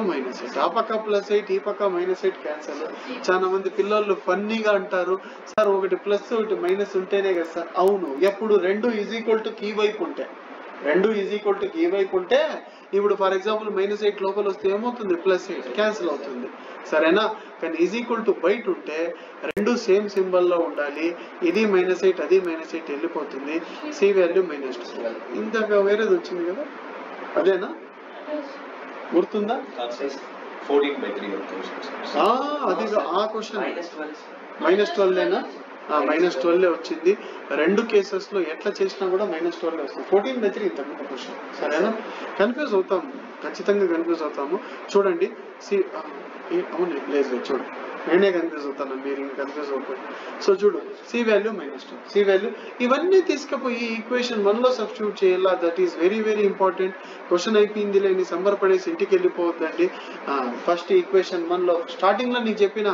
-8. ఆ పక్క +8, ఈ పక్క -8 క్యాన్సల్. చాలా మంది పిల్లలు ఫన్నీగా అంటారు, సార్ ఒకటి ప్లస్ ఒకటి మైనస్ ఉంటేనే కదా సార్. అవును, ఎప్పుడు రెండు = వైపు ఉంటాయి, రెండు = వైపు ఉంటే, ఇప్పుడు ఫర్ ఎగ్జాంపుల్ -8 లోపల వస్తే ఏమవుతుంది, +8 క్యాన్సిల్ అవుతుంది, సరేనా? కానీ బయట ఉంటే రెండు సేమ్ సింబల్లో ఉండాలి, ఇది -8 అది -8 వెళ్ళిపోతుంది, సి వాల్యూ -2. ఇందాక వేరేది వచ్చింది కదా, అదేనా, గుర్తుందా? 14/3 అది ఆ క్వశ్చన్ -12 -12 వచ్చింది. రెండు కేసెస్ లో ఎట్లా చేసినా కూడా -12 వస్తుంది. 14/3 ఇంతకుముందు క్వశ్చన్, సరేనా? కన్ఫ్యూజ్ అవుతాం, ఖచ్చితంగా కన్ఫ్యూజ్ అవుతాము. చూడండి, అవును లేదు చూడండి, నేనే కన్ఫ్యూజ్ అవుతాను, మీరు ఇంకా కన్ఫ్యూజ్ అవుతారు. సో చూడు, సి వాల్యూ -2, సి వాల్యూ ఇవన్నీ తీసుకుపోయి ఈక్వేషన్ 1లో సబ్స్టిట్యూట్ చేయాలా. That is very very important. Question అయిపోయింది లేని సంబరపడేసి ఇంటికి వెళ్ళిపోవద్దండి. ఫస్ట్ ఈక్వేషన్ 1లో స్టార్టింగ్ లో నీకు చెప్పిన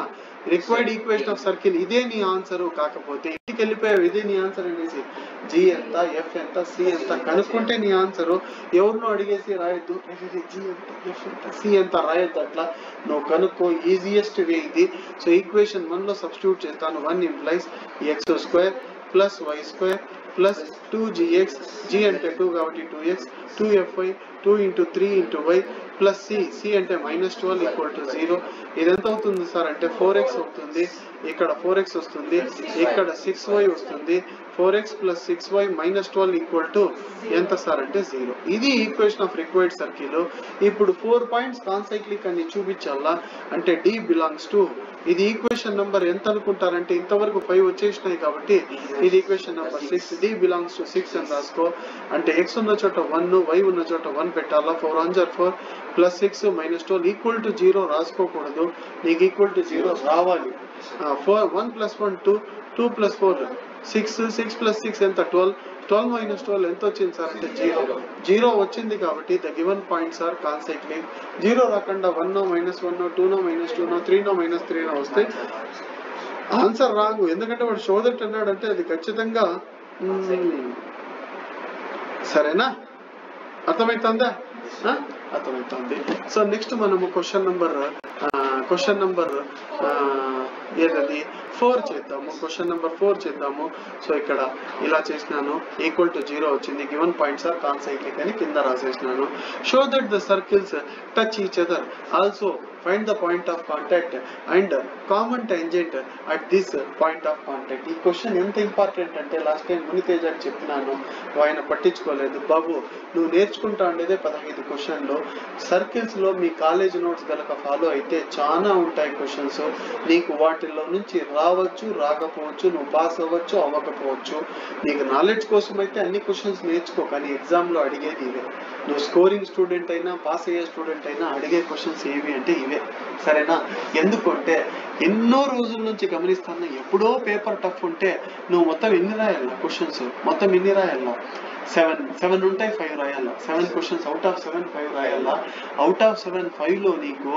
రిక్వైర్డ్ ఈక్వేషన్ ఆఫ్ సర్కిల్ ఇదే నీ ఆన్సర్. కాకపోతే ఇంటికి వెళ్ళిపోయావు ఇదే నీ ఆన్సర్ అనేసి జీ ఎంత, ఎఫ్ ఎంత, సి ఎంత కనుక్కుంటే నీ ఆన్సర్. ఎవరినో అడిగేసి రాయొద్దు, జీ ఎంత, ఎఫ్ ఎంత, సి ఎంత రాయొద్దు. అట్లా నువ్వు కనుక్కో, ఈజియెస్ట్ వే ఇది. సో ఈక్వేషన్ 1లో సబ్స్టిట్యూట్ చేస్తాను. 1 implies x² plus y² plus 2gx, g అంటే 2 కాబట్టి 2x, 2fy 2 × 3 × y plus C అంటే -12 = 0. ఇది ఎంత అవుతుంది సార్ అంటే 4x అవుతుంది. ఇక్కడ 4x వస్తుంది, ఇక్కడ 6y వస్తుంది. 4x ప్లస్ 6y -12 = ఎంత సార్ అంటే 0. ఇది ఈక్వేషన్ ఆఫ్ రిక్వైర్డ్ సర్కిల్. ఇప్పుడు 4 పాయింట్స్ కాన్సైక్లిక్ అని చూపించాలా అంటే D బిలాంగ్స్ టు, ఇది ఈక్వేషన్ నెంబర్ ఎంత అనుకుంటారంటే ఇంతవరకు 5 వచ్చేసినాయి కాబట్టి ఇది equation number 6. D belongs to 6 అని రాసుకో. అంటే x ఉన్న చోట 1, y ఉన్న చోట 1 పెట్టాలా. 4 1 4 ప్లస్ 6 -12 = 0 రాసుకోకూడదు, నీకు =0 రావాలి. 1 + 1 2, 2 + 4 6, 6 + 6 ఎంత 12, 12 - 12 ఎంత వచ్చింది సార్ అంటే 0. 0 వచ్చింది కాబట్టి the given points are concyclic. 0 రాకుండా 1 -1 2 -2 3 -3 వస్తే ఆన్సర్ రాంగ్. ఎందుకంటే వాడు షోదట్ అన్నాడంటే అది ఖచ్చితంగా సరేనా? అర్థమవుతుందా? అర్థమవుతుంది. సో నెక్స్ట్ మనము క్వశ్చన్ నంబర్ ఏదది 4 చేద్దాము. క్వశ్చన్ నెంబర్ 4 చేద్దాము. సో ఇక్కడ ఇలా చేసినాను, ఈక్వల్ టు 0 వచ్చింది. గివెన్ పాయింట్స్ ఆర్ కాన్సైక్లిక్ అని కింద రాసేసినాను. Show that the circles touch each other, also find the point of contact and common tangent at this point of contact. ఈ క్వశ్చన్ ఎంత ఇంపార్టెంట్ అంటే లాస్ట్ టైం మునితేజకి చెప్పినాను, ఆయన పట్టించుకోలేదు. బాబు నువ్వు నేర్చుకుంటా ఉండేదే 15 క్వశ్చన్లు. సర్కిల్స్ లో మీ కాలేజ్ నోట్స్ గనక ఫాలో అయితే చాలా ఉంటాయి క్వశ్చన్స్. నీకు వాటిల్లో నుంచి రావచ్చు, రాకపోవచ్చు, నువ్వు పాస్ అవ్వచ్చు, అవ్వకపోవచ్చు. నీకు నాలెడ్జ్ కోసం అయితే అన్ని క్వశ్చన్స్ నేర్చుకో, కానీ ఎగ్జామ్ లో అడిగేది ఇవే. నువ్వు స్కోరింగ్ స్టూడెంట్ అయినా, పాస్ అయ్యే స్టూడెంట్ అయినా అడిగే క్వశ్చన్స్ ఏవి అంటే ఇవే. సరేనా? ఎందుకంటే ఎన్నో రోజుల నుంచి గమనిస్తాను, ఎప్పుడో పేపర్ టఫ్ ఉంటే నువ్వు మొత్తం ఎన్ని రాయాలా క్వశ్చన్స్? మొత్తం ఎన్ని రాయాలా? 7 ఉంటాయి, 5 రాయాలా. 7 క్వశ్చన్స్ అవుట్ ఆఫ్ 7 5 రాయాలా. అవుట్ ఆఫ్ 7 5లో నీకు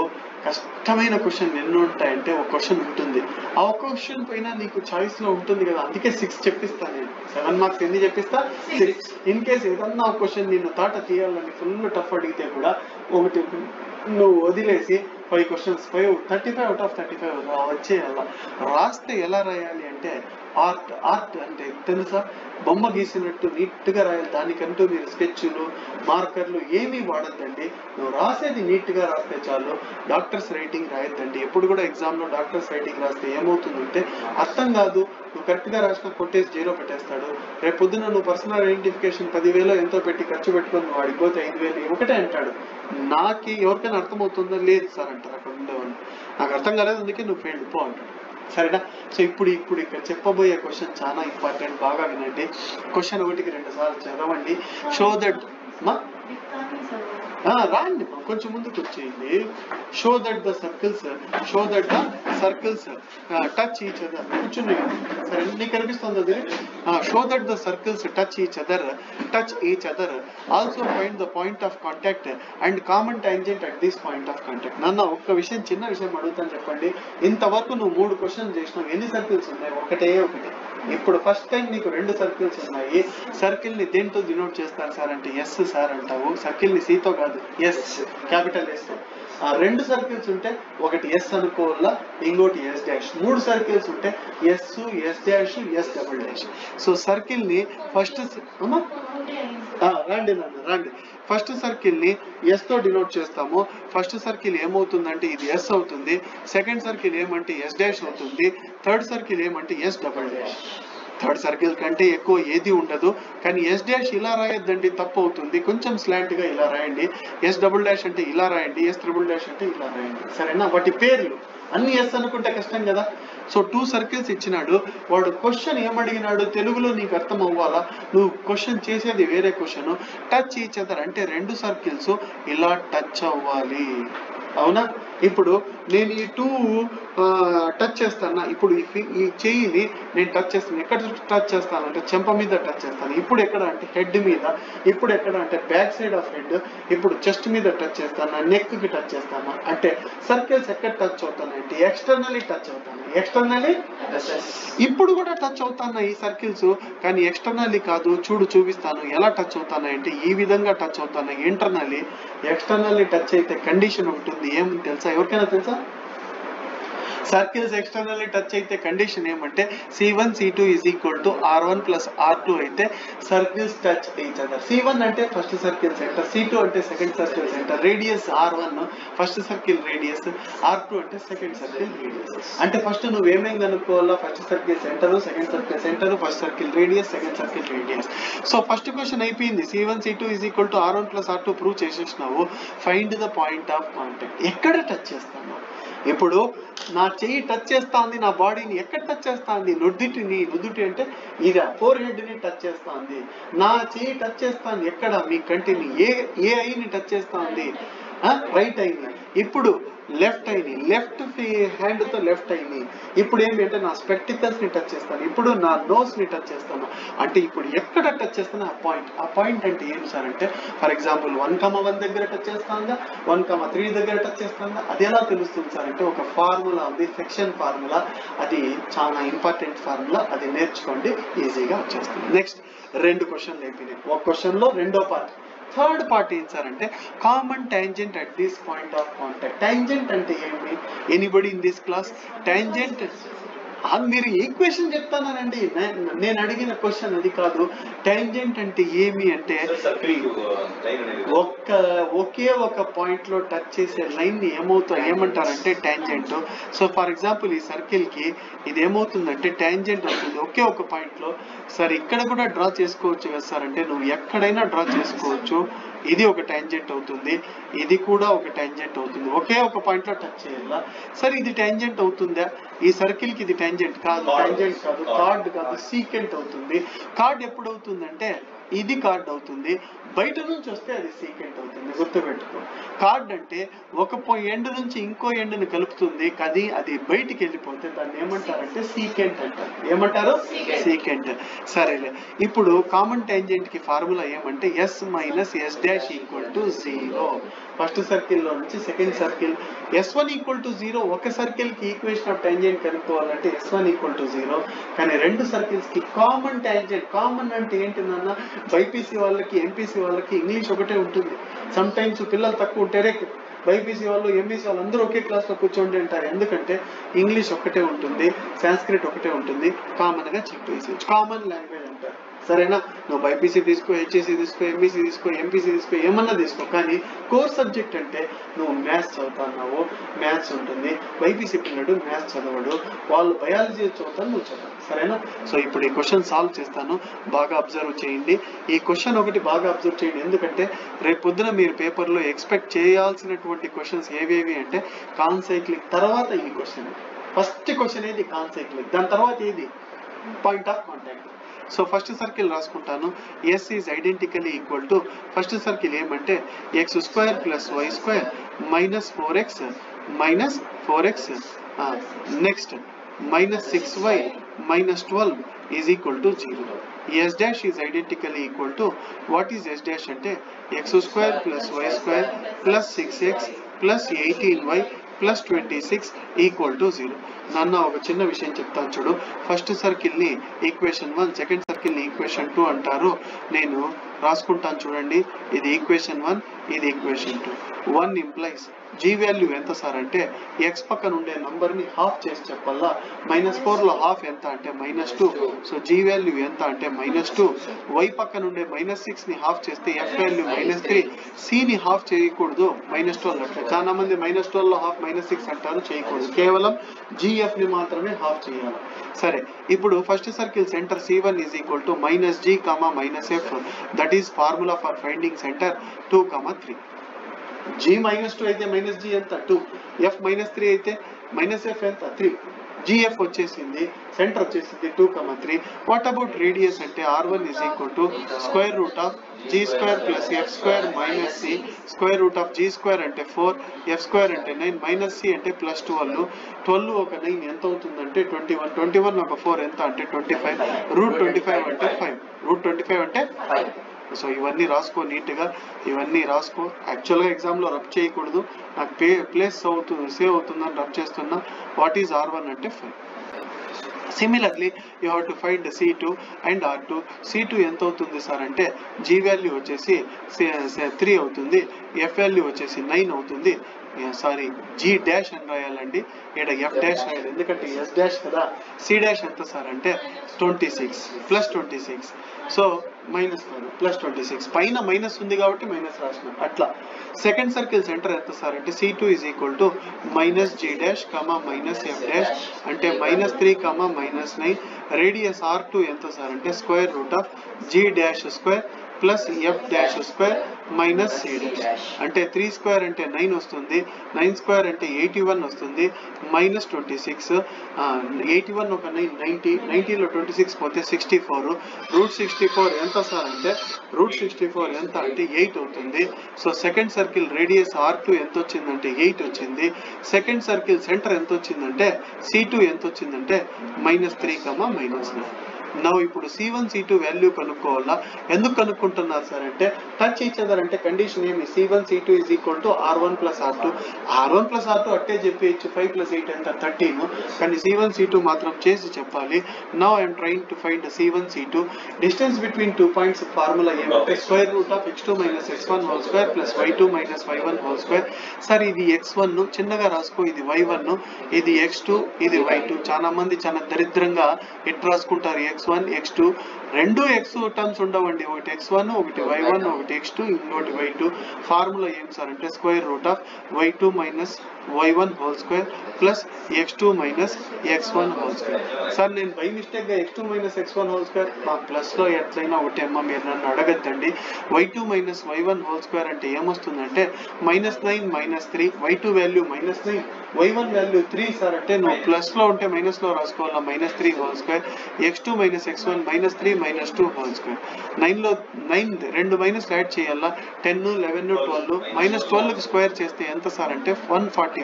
కష్టమైన క్వశ్చన్ ఎన్ని ఉంటాయంటే ఒక క్వశ్చన్ ఉంటుంది. ఆ ఒక క్వశ్చన్ పైన నీకు చాయిస్ లో ఉంటుంది కదా, అందుకే 6 చెప్పిస్తా నేను. 7 మార్క్స్ ఎన్ని చెప్పిస్తా? 6. ఇన్ కేస్ ఏదన్నా ఒక క్వశ్చన్ నిన్ను తాట తీయాలని ఫుల్ టఫ్ అడిగితే కూడా ఒకటి నువ్వు వదిలేసి 5 క్వశ్చన్స్ 35 అవుట్ ఆఫ్ 35 వచ్చేయాల. రాస్తే ఎలా రాయాలి అంటే ఆర్ట్ అంటే తెలుసా? బొమ్మ గీసినట్టు నీట్ గా రాయాలి. దానికంటూ మీరు స్కెచ్లు, మార్కర్లు ఏమీ వాడద్దండి. నువ్వు రాసేది నీట్ గా రాస్తే చాలు. డాక్టర్స్ రైటింగ్ రాయొద్దండి. ఎప్పుడు కూడా ఎగ్జామ్ లో డాక్టర్స్ రైటింగ్ రాస్తే ఏమవుతుందంటే అర్థం కాదు. నువ్వు కరెక్ట్ గా రాసిన కొట్టేసి 0 పెట్టేస్తాడు. రేపు పొద్దున నువ్వు పర్సనల్ ఐడెంటిఫికేషన్ 10,000 ఎంతో పెట్టి ఖర్చు పెట్టుకొని నువ్వు అడిగిపోతే 5,000 ఒకటే అంటాడు. నాకు ఎవరికైనా అర్థమవుతుందో లేదు సార్ అంటారు అక్కడ ఉండేవాళ్ళు. నాకు అర్థం కాలేదు, అందుకే నువ్వు ఫెయిల్డ్ పో అంటాడు. సరేనా? సో ఇప్పుడు ఇక్కడ చెప్పబోయే క్వశ్చన్ చాలా ఇంపార్టెంట్. బాగా వినండి. క్వశ్చన్ 1కి 2 సార్లు చదవండి. షో దట్ రాండి, కొంచెం ముందుకు వచ్చేయండి. Show that the circles touch each other. కూర్చుని సరే, నీకు కనిపిస్తుంది అది. Show that the circles touch each other also find the point of contact and common tangent at this point of contact. నన్ను ఒక్క విషయం, చిన్న విషయం అడుగుతాను, చెప్పండి. ఇంతవరకు నువ్వు 3 క్వశ్చన్ చేసినావు, ఎన్ని సర్కిల్స్ ఉన్నాయి? ఒకటే. ఇప్పుడు ఫస్ట్ టైం నీకు 2 సర్కిల్స్ ఉన్నాయి. సర్కిల్ ని దేంతో డినోట్ చేస్తారు సార్ అంటే ఎస్ సార్ అంటావు. సర్కిల్ ని సీతో కాదు, ఎస్, క్యాపిటల్ ఎస్. 2 సర్కిల్స్ ఉంటే ఒకటి ఎస్ అనుకోవాలా, ఇంకోటి ఎస్ డాష్. 3 సర్కిల్స్ ఉంటే S, S dash, S double dash. So circle ని ఫస్ట్ రండి ఫస్ట్ సర్కిల్ ని ఎస్ తో డినోట్ చేస్తాము. ఫస్ట్ సర్కిల్ ఏమవుతుందంటే ఇది ఎస్ అవుతుంది. సెకండ్ సర్కిల్ ఏమంటే ఎస్ డాష్ అవుతుంది. థర్డ్ సర్కిల్ ఏమంటే S double dash. Third circle కంటే ఎక్కువ ఏది ఉండదు. కానీ ఎస్ డాష్ ఇలా రాయొద్దండి, తప్పు అవుతుంది. కొంచెం స్లాంట్ గా ఇలా రాయండి. ఎస్ డబుల్ డాష్ అంటే ఇలా రాయండి, ఎస్ ట్రిపుల్ డాష్ అంటే ఇలా రాయండి. సరేనా? వాటి పేర్లు అన్ని ఎస్ అనుకుంటే కష్టం కదా. సో 2 సర్కిల్స్ ఇచ్చినాడు. వాడు క్వశ్చన్ ఏమడిగినాడు తెలుగులో నీకు అర్థం అవ్వాలా. నువ్వు క్వశ్చన్ చేసేది వేరే క్వశ్చన్. టచ్ ఈచ్ అదర్ అంటే 2 సర్కిల్స్ ఇలా టచ్ అవ్వాలి. అవునా? ఇప్పుడు నేను ఈ 2 టచ్ చేస్తాను. ఇప్పుడు ఈ చెయ్యిని నేను టచ్ చేస్తాను. ఎక్కడ టచ్ చేస్తాను అంటే చెంప మీద టచ్ చేస్తాను. ఇప్పుడు ఎక్కడ అంటే హెడ్ మీద. ఇప్పుడు ఎక్కడ అంటే బ్యాక్ సైడ్ ఆఫ్ హెడ్. ఇప్పుడు చెస్ట్ మీద టచ్ చేస్తాను, నెక్ కి టచ్ చేస్తాను. అంటే సర్కిల్స్ ఎక్కడ టచ్ అవుతానంటే ఎక్స్టర్నల్లీ టచ్ అవుతాను. ఎక్స్టర్నల్లీ ఇప్పుడు కూడా టచ్ అవుతాను ఈ సర్కిల్స్, కానీ ఎక్స్టర్నల్లీ కాదు. చూపిస్తాను ఎలా టచ్ అవుతాను అంటే ఈ విధంగా టచ్ అవుతాను. ఇంటర్నల్లీ. ఎక్స్టర్నల్లీ టచ్ అయితే కండిషన్ ఉంటుంది. ఏమని తెలుసా? ఎవరికైనా తెలుసా? సర్కిల్స్ ఎక్స్టర్నల్లీ టచ్ అయితే కండిషన్ ఏమంటే C1 C2 is equal to R1 plus R2 అయితే circles touch each other. C1 అంటే ఫస్ట్ సర్కిల్ సెంటర్, C2 అంటే second circle centre, radius R1 first circle radius, R2 అంటే సెకండ్ సర్కిల్ రేడియస్. అంటే first నువ్వు ఏమేం కనుక్కోవాలా? First circle centre, second circle centre, first circle radius, second circle radius. So first question అయిపోయింది. C1 C2 is equal to R1 plus R2 prove చేసేసినావు. Find the point of contact. ఎక్కడ touch చేస్తాను? ఇప్పుడు నా చెయ్యి టచ్ చేస్తా ఉంది నా బాడీని. ఎక్కడ టచ్ చేస్తా ఉంది? నుదుటి అంటే ఇది ఫోర్ హెడ్ ని టచ్ చేస్తా ఉంది. నా చెయ్యి టచ్ చేస్తా ఉంది ఎక్కడ? మీ కంటిని. ఏ ఐని టచ్ చేస్తా ఉంది? రైట్ అయినాయి. ఇప్పుడు లెఫ్ట్ అయినాయి, లెఫ్ట్ హ్యాండ్ తో లెఫ్ట్ అయినాయి. ఇప్పుడు ఏంటి అంటే నా స్పెక్టికల్స్ ని టచ్ చేస్తాను, ఇప్పుడు నా నోస్ ని టచ్ చేస్తాను. అంటే ఇప్పుడు ఎక్కడ టచ్ చేస్తాను ఆ పాయింట్ అంటే ఏం సార్ అంటే ఫర్ ఎగ్జాంపుల్ 1,1 దగ్గర టచ్ చేస్తాను, 1,3 దగ్గర టచ్ చేస్తాను. అది ఎలా తెలుస్తుంది సార్ అంటే ఒక ఫార్ములా ఉంది, సెక్షన్ ఫార్ములా. అది చాలా ఇంపార్టెంట్ ఫార్ములా, అది నేర్చుకోండి, ఈజీగా వచ్చేస్తుంది. నెక్స్ట్ 2 క్వశ్చన్లు అయిపోయినాయి. ఒక క్వశ్చన్ లో రెండో పార్ట్. థర్డ్ పార్ట్ ఏం సార్ అంటే common tangent at this point of contact. Tangent అంటే ఏంటి? Anybody in this class tangent? మీరు ఈక్వేషన్ చెప్తానండి, నేను అడిగిన క్వశ్చన్ అది కాదు. టాంజెంట్ అంటే ఏమి అంటే ఒకే ఒక పాయింట్ లో టచ్ చేసే లైన్ ని ఏమంటారంటే టాంజెంట్. సో ఫర్ ఎగ్జాంపుల్ ఈ సర్కిల్ కి ఇది ఏమవుతుందంటే టాంజెంట్ అవుతుంది ఒకే ఒక పాయింట్ లో. సార్ ఇక్కడ కూడా డ్రా చేసుకోవచ్చు కదా సార్ అంటే నువ్వు ఎక్కడైనా డ్రా చేసుకోవచ్చు. ఇది ఒక టాంజెంట్ అవుతుంది, ఇది కూడా ఒక టాంజెంట్ అవుతుంది, ఒకే ఒక పాయింట్ లో టచ్ చేయాలా. సరే ఇది టాంజెంట్ అవుతుందా? ఈ సర్కిల్ కి ఇది టాంజెంట్ కాదు, టాంజెంట్ కాదు, కార్డ్ కాదు, సీకెంట్ అవుతుంది. కార్డ్ ఎప్పుడు అవుతుందంటే ఇది కార్డ్ అవుతుంది, బయట నుంచి వస్తే అది సీకెంట్ అవుతుంది. గుర్తుపెట్టుకో, కార్డ్ అంటే ఒక ఎండ్ నుంచి ఇంకో ఎండ్ని కలుపుతుంది, అది బయటికి వెళ్ళిపోతే దాన్ని ఏమంటారంటే సీకెంట్ అంటారు. ఏమంటారు? సీకెంట్. సరేలే, ఇప్పుడు కామన్ టాంజెంట్ కి ఫార్ములా ఏమంటే S minus S dash equal to 0. First circle లో నుంచి second circle S1 equal to 0. ఒక సర్కిల్ కి ఈక్వేషన్ ఆఫ్ టాంజెంట్ కనుక్కోవాలంటే S1 ఈక్వల్ టు 0. కానీ రెండు సర్కిల్స్ కి కామన్ టాంజెంట్. కామన్ అంటే ఏంటిదన్నా బైపీసీ వాళ్ళకి ఎంపీసీ వాళ్ళకి ఇంగ్లీష్ ఒకటే ఉంటుంది. సమ్ టైమ్స్ పిల్లలు తక్కువ ఉంటారే, బైపీసీ వాళ్ళు ఎంఈసీ వాళ్ళు అందరూ ఒకే క్లాస్ లో కూర్చోండి అంటారు. ఎందుకంటే ఇంగ్లీష్ ఒకటే ఉంటుంది, సాంస్క్రిట్ ఒకటే ఉంటుంది, కామన్ గా చెప్పేసి కామన్ లాంగ్వేజ్ అంటారు. సరేనా? నువ్వు బైపీసీ తీసుకో, హెచ్ఈసీ తీసుకో, ఎంఈసీ తీసుకో, ఎంపీసీ తీసుకో, ఏమన్నా తీసుకో, కానీ కోర్ సబ్జెక్ట్ అంటే నువ్వు మ్యాథ్స్ చదువుతున్నావు, మ్యాథ్స్ ఉంటుంది. బైపీసీ పిల్లడు మ్యాథ్స్ చదవడు, వాళ్ళు బయాలజీ చదువుతాను, నువ్వు చదవవు. సరేనా? సో ఇప్పుడు ఈ క్వశ్చన్ సాల్వ్ చేస్తాను, బాగా అబ్జర్వ్ చేయండి. ఈ క్వశ్చన్ ఒకటి బాగా అబ్జర్వ్ చేయండి, ఎందుకంటే రేపు పొద్దున మీరు పేపర్లో ఎక్స్పెక్ట్ చేయాల్సినటువంటి క్వశ్చన్స్ ఏవేవి అంటే కాన్సైక్లిక్ తర్వాత ఈ క్వశ్చన్. ఫస్ట్ క్వశ్చన్ ఏది? కాన్సైక్లిక్. దాని తర్వాత ఏది? Point of contact. So first circle రాసుకుంటాను. S is ఐడెంటికలీ equal to first circle ఏమంటే x² plus y² minus 4x next minus 6y minus 12 is equal to 0. S dash is identically equal to what is S dash అంటే x² plus y² plus 6x plus 18y plus 26 equal to 0. నాన్న ఒక చిన్న విషయం చెప్తాను చూడు. First circle ని equation 1, second circle ని equation 2 అంటారు. నేను రాసుకుంటాను చూడండి. ఇది ఈక్వేషన్ 1, ఇది ఈక్వేషన్ 2. 1 ఇంప్లైస్ G వాల్యూ ఎంత సార్ అంటే x పక్కన ఉండే నంబర్ ని హాఫ్ చేసి చెప్పాలా. -4 లో హాఫ్ ఎంత అంటే -2. సో G వాల్యూ ఎంత అంటే -2. y పక్కన ఉండే -6 ని హాఫ్ చేస్తే f వాల్యూ -3. c ని హాఫ్ చేయకూడదు, -12 అంటే చాలా మంది -12 లో హాఫ్ -6 అంటారు, చేయకూడదు. కేవలం gf ని మాత్రమే హాఫ్ చేయాలి. సరే, ఇప్పుడు first circle centre C1 is equal to -g, -f. That is formula for finding centre 2, 3. G -2 అయితే -g ఎంత 2, f -3 అయితే -f ఎంత 3. GF వచ్చేసింది, సెంటర్ వచ్చేసింది 2, 3. వాట్ అబౌట్ రేడియస్ అంటే R1 is equal to square root of g² plus f² minus c. Square root of g² అంటే 4, f² అంటే 9, minus c అంటే ప్లస్ 12. 12 ఒక 9 ఎంత అవుతుందంటే 21. 21 ఒక 4 ఎంత అంటే 25. రూట్ 25 అంటే 5. రూట్ 25 అంటే 5. సో ఇవన్నీ రాసుకో నీట్గా, ఇవన్నీ రాసుకో. యాక్చువల్గా ఎగ్జామ్లో రబ్ చేయకూడదు, నాకు ప్లేస్ సేవ్ అవుతుందని రబ్ చేస్తున్నా. వాట్ ఈజ్ R1 అంటే 5. Similarly you have to find C2 and R2. C2 ఎంత అవుతుంది సార్ అంటే G వాల్యూ వచ్చేసి 3 అవుతుంది, F వాల్యూ వచ్చేసి 9 అవుతుంది. సారీ, G డాష్ అని రాయాలండి, ఇక్కడ F డాష్ రాయాలి ఎందుకంటే S డాష్ కదా. C డాష్ ఎంత సార్ అంటే 26 ప్లస్ 26. సో మైనస్ కాదు, ప్లస్ 26. పైన మైనస్ ఉంది కాబట్టి మైనస్ రాసిన అట్లా. సెకండ్ సర్కిల్ సెంటర్ ఎంత సార్ అంటే C2 is equal to -g dash, -f dash అంటే -3, -9. రేడియస్ R2 ఎంత సార్ అంటే square root of g dash square plus F dash square minus C dash. అంటే 3 స్క్వేర్ అంటే 9 వస్తుంది, 9 స్క్వేర్ అంటే 81 వస్తుంది, మైనస్ 26. 81 ఒక 9 90, 90లో 26 పోతే 64. రూట్ 64 ఎంత సార్ అంటే రూట్ 64 ఎంత అంటే 8 అవుతుంది. So second circle radius R2 ఎంత వచ్చిందంటే 8 వచ్చింది. సెకండ్ సర్కిల్ సెంటర్ ఎంత వచ్చిందంటే C2 ఎంత వచ్చిందంటే -3, -9. నౌ ఇప్పుడు C1 C2 వాల్యూ కనుక్కోవాలా. ఎందుకు కనుక్కుంటున్నారు సార్ అంటే టచ్ ఈచ్ అదర్ అంటే కండిషన్ ఏమి C1 C2 is equal to R1 plus R2. R1 plus R2 అట్టే చెప్పేయచ్చు, 5 plus 8 ఎంత 13. కానీ C1 C2 మాత్రం చేసి చెప్పాలి. Now I'm trying to find C1 C2. Distance between 2 points formula ఏమంటే square root of x2 minus x1 whole square plus y2 minus y1 whole square. Sir ఇది x1 చిన్నగా రాసుకో, ఇది y1, ఇది x2, ఇది y2. చాలా మంది చాలా దరిద్రంగా ఎట్ రాసుకుంటారు x1 x2. రెండు x టర్మ్స్ ఉండవండి, ఒకటి x1 ఒకటి y1 ఒకటి x2 ఇంకోటి y2. ఫార్ములా ఏం సార్ అంటే square root of y2 minus y1 whole square plus x2 minus x1 whole square. Sir నేను బై మిస్టేక్ గా x2 minus x1 whole square మా ప్లస్ లో ఎట్లయినా ఒకటి అమ్మా, మీరు నన్ను అడగద్దండి. y2 minus y1 whole square అంటే ఏమొస్తుందంటే -9 -3. y2 value -9, y1 value 3 sir అంటే నువ్వు ప్లస్ లో ఉంటే మైనస్ లో రాసుకోవాలా, -3 whole square. x2 minus x1 -3 -2 whole square. 9 లో 9 రెండు మైనస్ యాడ్ చేయాలా, 10 11 12. -12 కి స్క్వేర్ చేస్తే ఎంత సార్ అంటే 144.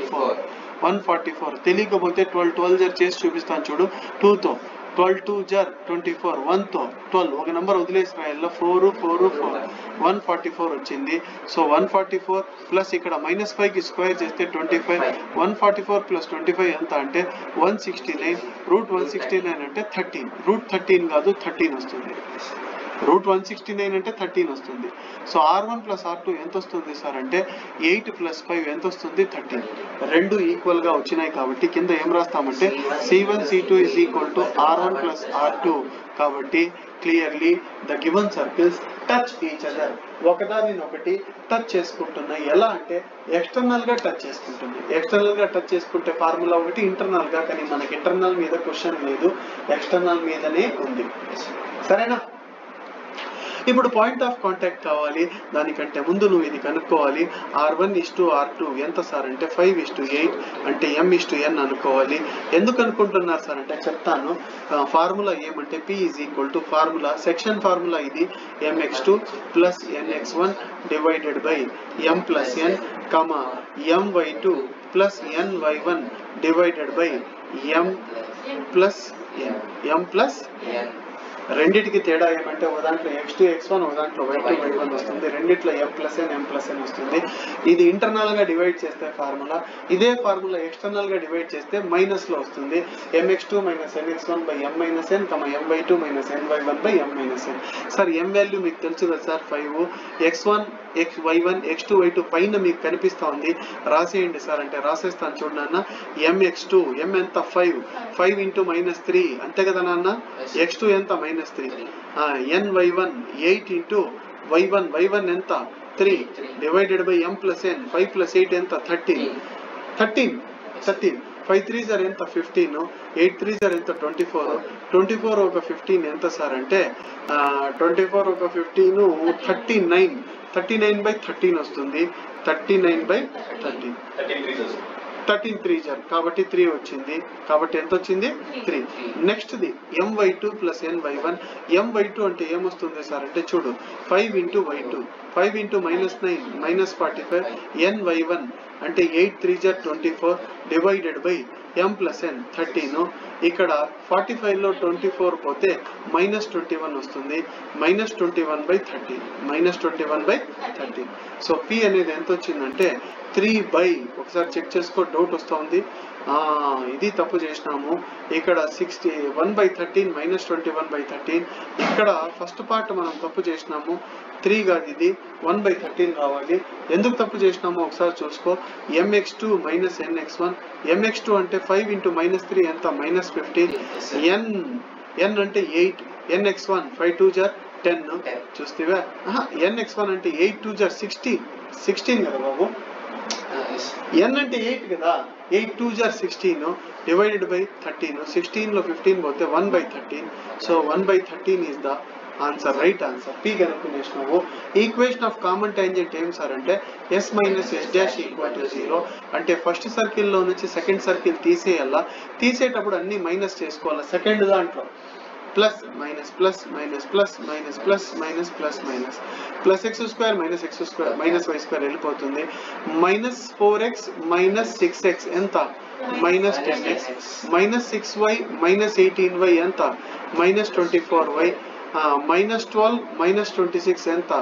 తెలియకపోతే 12 12 చేసి చూపిస్తాను చూడు. 2తో 12 2 24, 1తో 12 ఒక నెంబర్ వదిలేసి రాయాల, 4 4 4 144 వచ్చింది. సో 144 ప్లస్ ఇక్కడ -5 కి స్క్వేర్ చేస్తే 25. 144 ప్లస్ 25 ఎంత అంటే 169. రూట్ 169 అంటే 13. రూట్ 13 కాదు 13 వస్తుంది. రూట్ 169 అంటే 13 వస్తుంది. సో R1 ప్లస్ R2 ఎంత వస్తుంది సార్ అంటే 8 + 5 ఎంత వస్తుంది 13. రెండు ఈక్వల్ గా వచ్చినాయి కాబట్టి కింద ఏం రాస్తామంటే C1 C2 is equal to R1 plus R2. కాబట్టి clearly the given circles touch each other. ఒకదానినొకటి టచ్ చేసుకుంటున్నాయి. ఎలా అంటే ఎక్స్టర్నల్ గా టచ్ చేసుకుంటుంది. ఎక్స్టర్నల్ గా టచ్ చేసుకుంటే ఫార్ములా ఒకటి, ఇంటర్నల్ గా. కానీ మనకి ఇంటర్నల్ మీద క్వశ్చన్ లేదు, ఎక్స్టర్నల్ మీదనే ఉంది. సరేనా? ఇప్పుడు పాయింట్ ఆఫ్ కాంటాక్ట్ కావాలి. దానికంటే ముందు నువ్వు ఇది కనుక్కోవాలి. R1 R2 ఎంత సార్ అంటే 5:8 అంటే m:n అనుకోవాలి. ఎందుకు అనుకుంటున్నారు సార్ అంటే చెప్తాను. ఫార్ములా ఏమంటే P = ఫార్ములా, సెక్షన్ ఫార్ములా ఇది mx2 + nx1 divided by m + n, my2 + ny1 divided by m + n. రెండిటికి తేడా ఏమంటే ఒక దాంట్లో x2 x1, ఒక దాంట్లో y2 y1 వస్తుంది. రెండిట్లో m + n వస్తుంది. ఇది ఇంటర్నల్ గా డివైడ్ చేస్తే ఫార్ములా. ఇదే ఫార్ములా ఎక్స్టర్నల్ గా డివైడ్ చేస్తే మైనస్ లో వస్తుంది. mx2 - nx1 / m - n, my2 - ny1 / m - n. Sir m value మీకు తెలుసు కదా sir 5. x1 y1 x2 y2 పైన మీకు కనిపిస్తా ఉంది, రాసేయండి సార్ అంటే రాసేస్తాను చూడు నాన్న. mx2 m ఎంత 5 × -3 అంతే కదా నాన్న. x2 ఎంత -3. ny1 8 × y1 ఎంత 3 డివైడెడ్ బై m + n. 5 + 8 ఎంత 13. 5 3s ఎంత 15, 8 3s ఎంత 24. 24 ఒక 15 ఎంత సార్ అంటే 24 ఒక 15 39/13 వస్తుంది. 39/13 13 3s కాబట్టి 3 వచ్చింది. కాబట్టి ఎంత వచ్చింది 3. Next the my2 + ny1. my2 అంటే ఏమొస్తుంది సార్ అంటే చూడు 5 × y2, 5 × -9 -45. ny1 అంటే 8 3s 24 divided by m + n 13. ఇక్కడ 45 లో 24 పోతే -21 వస్తుంది. -21/13 సో P అనేది ఎంత వచ్చిందంటే 3 ఒకసారి చెక్ చేసుకో, డౌట్ వస్తుంది. ఇది తప్పు చేసినాము. ఇక్కడ 1/13 -21/13. ఇక్కడ ఫస్ట్ పార్ట్ మనం తప్పు చేసినాము. 3 కాదు ఇది 1/13 రావాలి. ఎందుకు తప్పు చేసినామో ఒకసారి చూసుకో. mx2 - nx1. mx2 అంటే 5 × -3 ఎంత -15. n అంటే 8, nx1 5 2s 10 చూస్తేవా. nx1 అంటే 8 2s 16 కదా బాబు. n అంటే 8 కదా, 8 2s 16 డివైడెడ్ బై 13. 16 లో 15 పోతే 1/13. So 1/13 is the answer, right answer P కనుక్కునేసినావు. ఈక్వేషన్ ఆఫ్ కామన్ టాంజెంట్ ఏం సార్ అంటే S minus S dash equal to 0. అంటే ఫస్ట్ సర్కిల్లో నుంచి సెకండ్ సర్కిల్ తీసేయాలా, తీసేటప్పుడు అన్ని మైనస్ చేసుకోవాలా. సెకండ్ దాంట్లో plus minus plus minus plus minus plus minus plus minus plus x square minus x square minus y square వెళ్ళిపోతుంది. Minus 4x minus 6x ఎంత, minus 10x. Minus 6y minus 18y ఎంత, minus 24y. Minus 12 minus 26 ఎంత,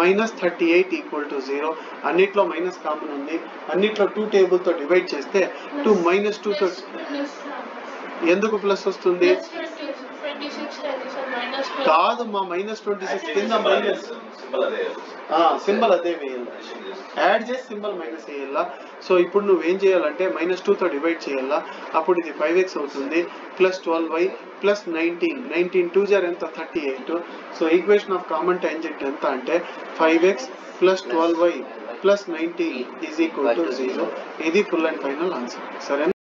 minus 38 equal to 0. అన్నిట్లో minus common ఉంది, అన్నిట్లో 2 టేబుల్తో divide చేస్తే 2 minus 2తో ఎందుకు ప్లస్ వస్తుంది, కాదు మా మైనస్ 26 కింద మైనస్ సింబల్ అదే వేయాలి, యాడ్ చేసి సింబల్ మైనస్ వేయాలా. సో ఇప్పుడు నువ్వేం చేయాలంటే మైనస్ 2తో డివైడ్ చేయాలా, అప్పుడు ఇది 5x అవుతుంది ప్లస్ 12y ప్లస్ 19 2 జార్ ఎంత 38. So equation of common tangent ఎంత అంటే 5x plus 12y plus 19 is equal to 0. ఇది ఫుల్ అండ్ ఫైనల్ ఆన్సర్. సరేనా?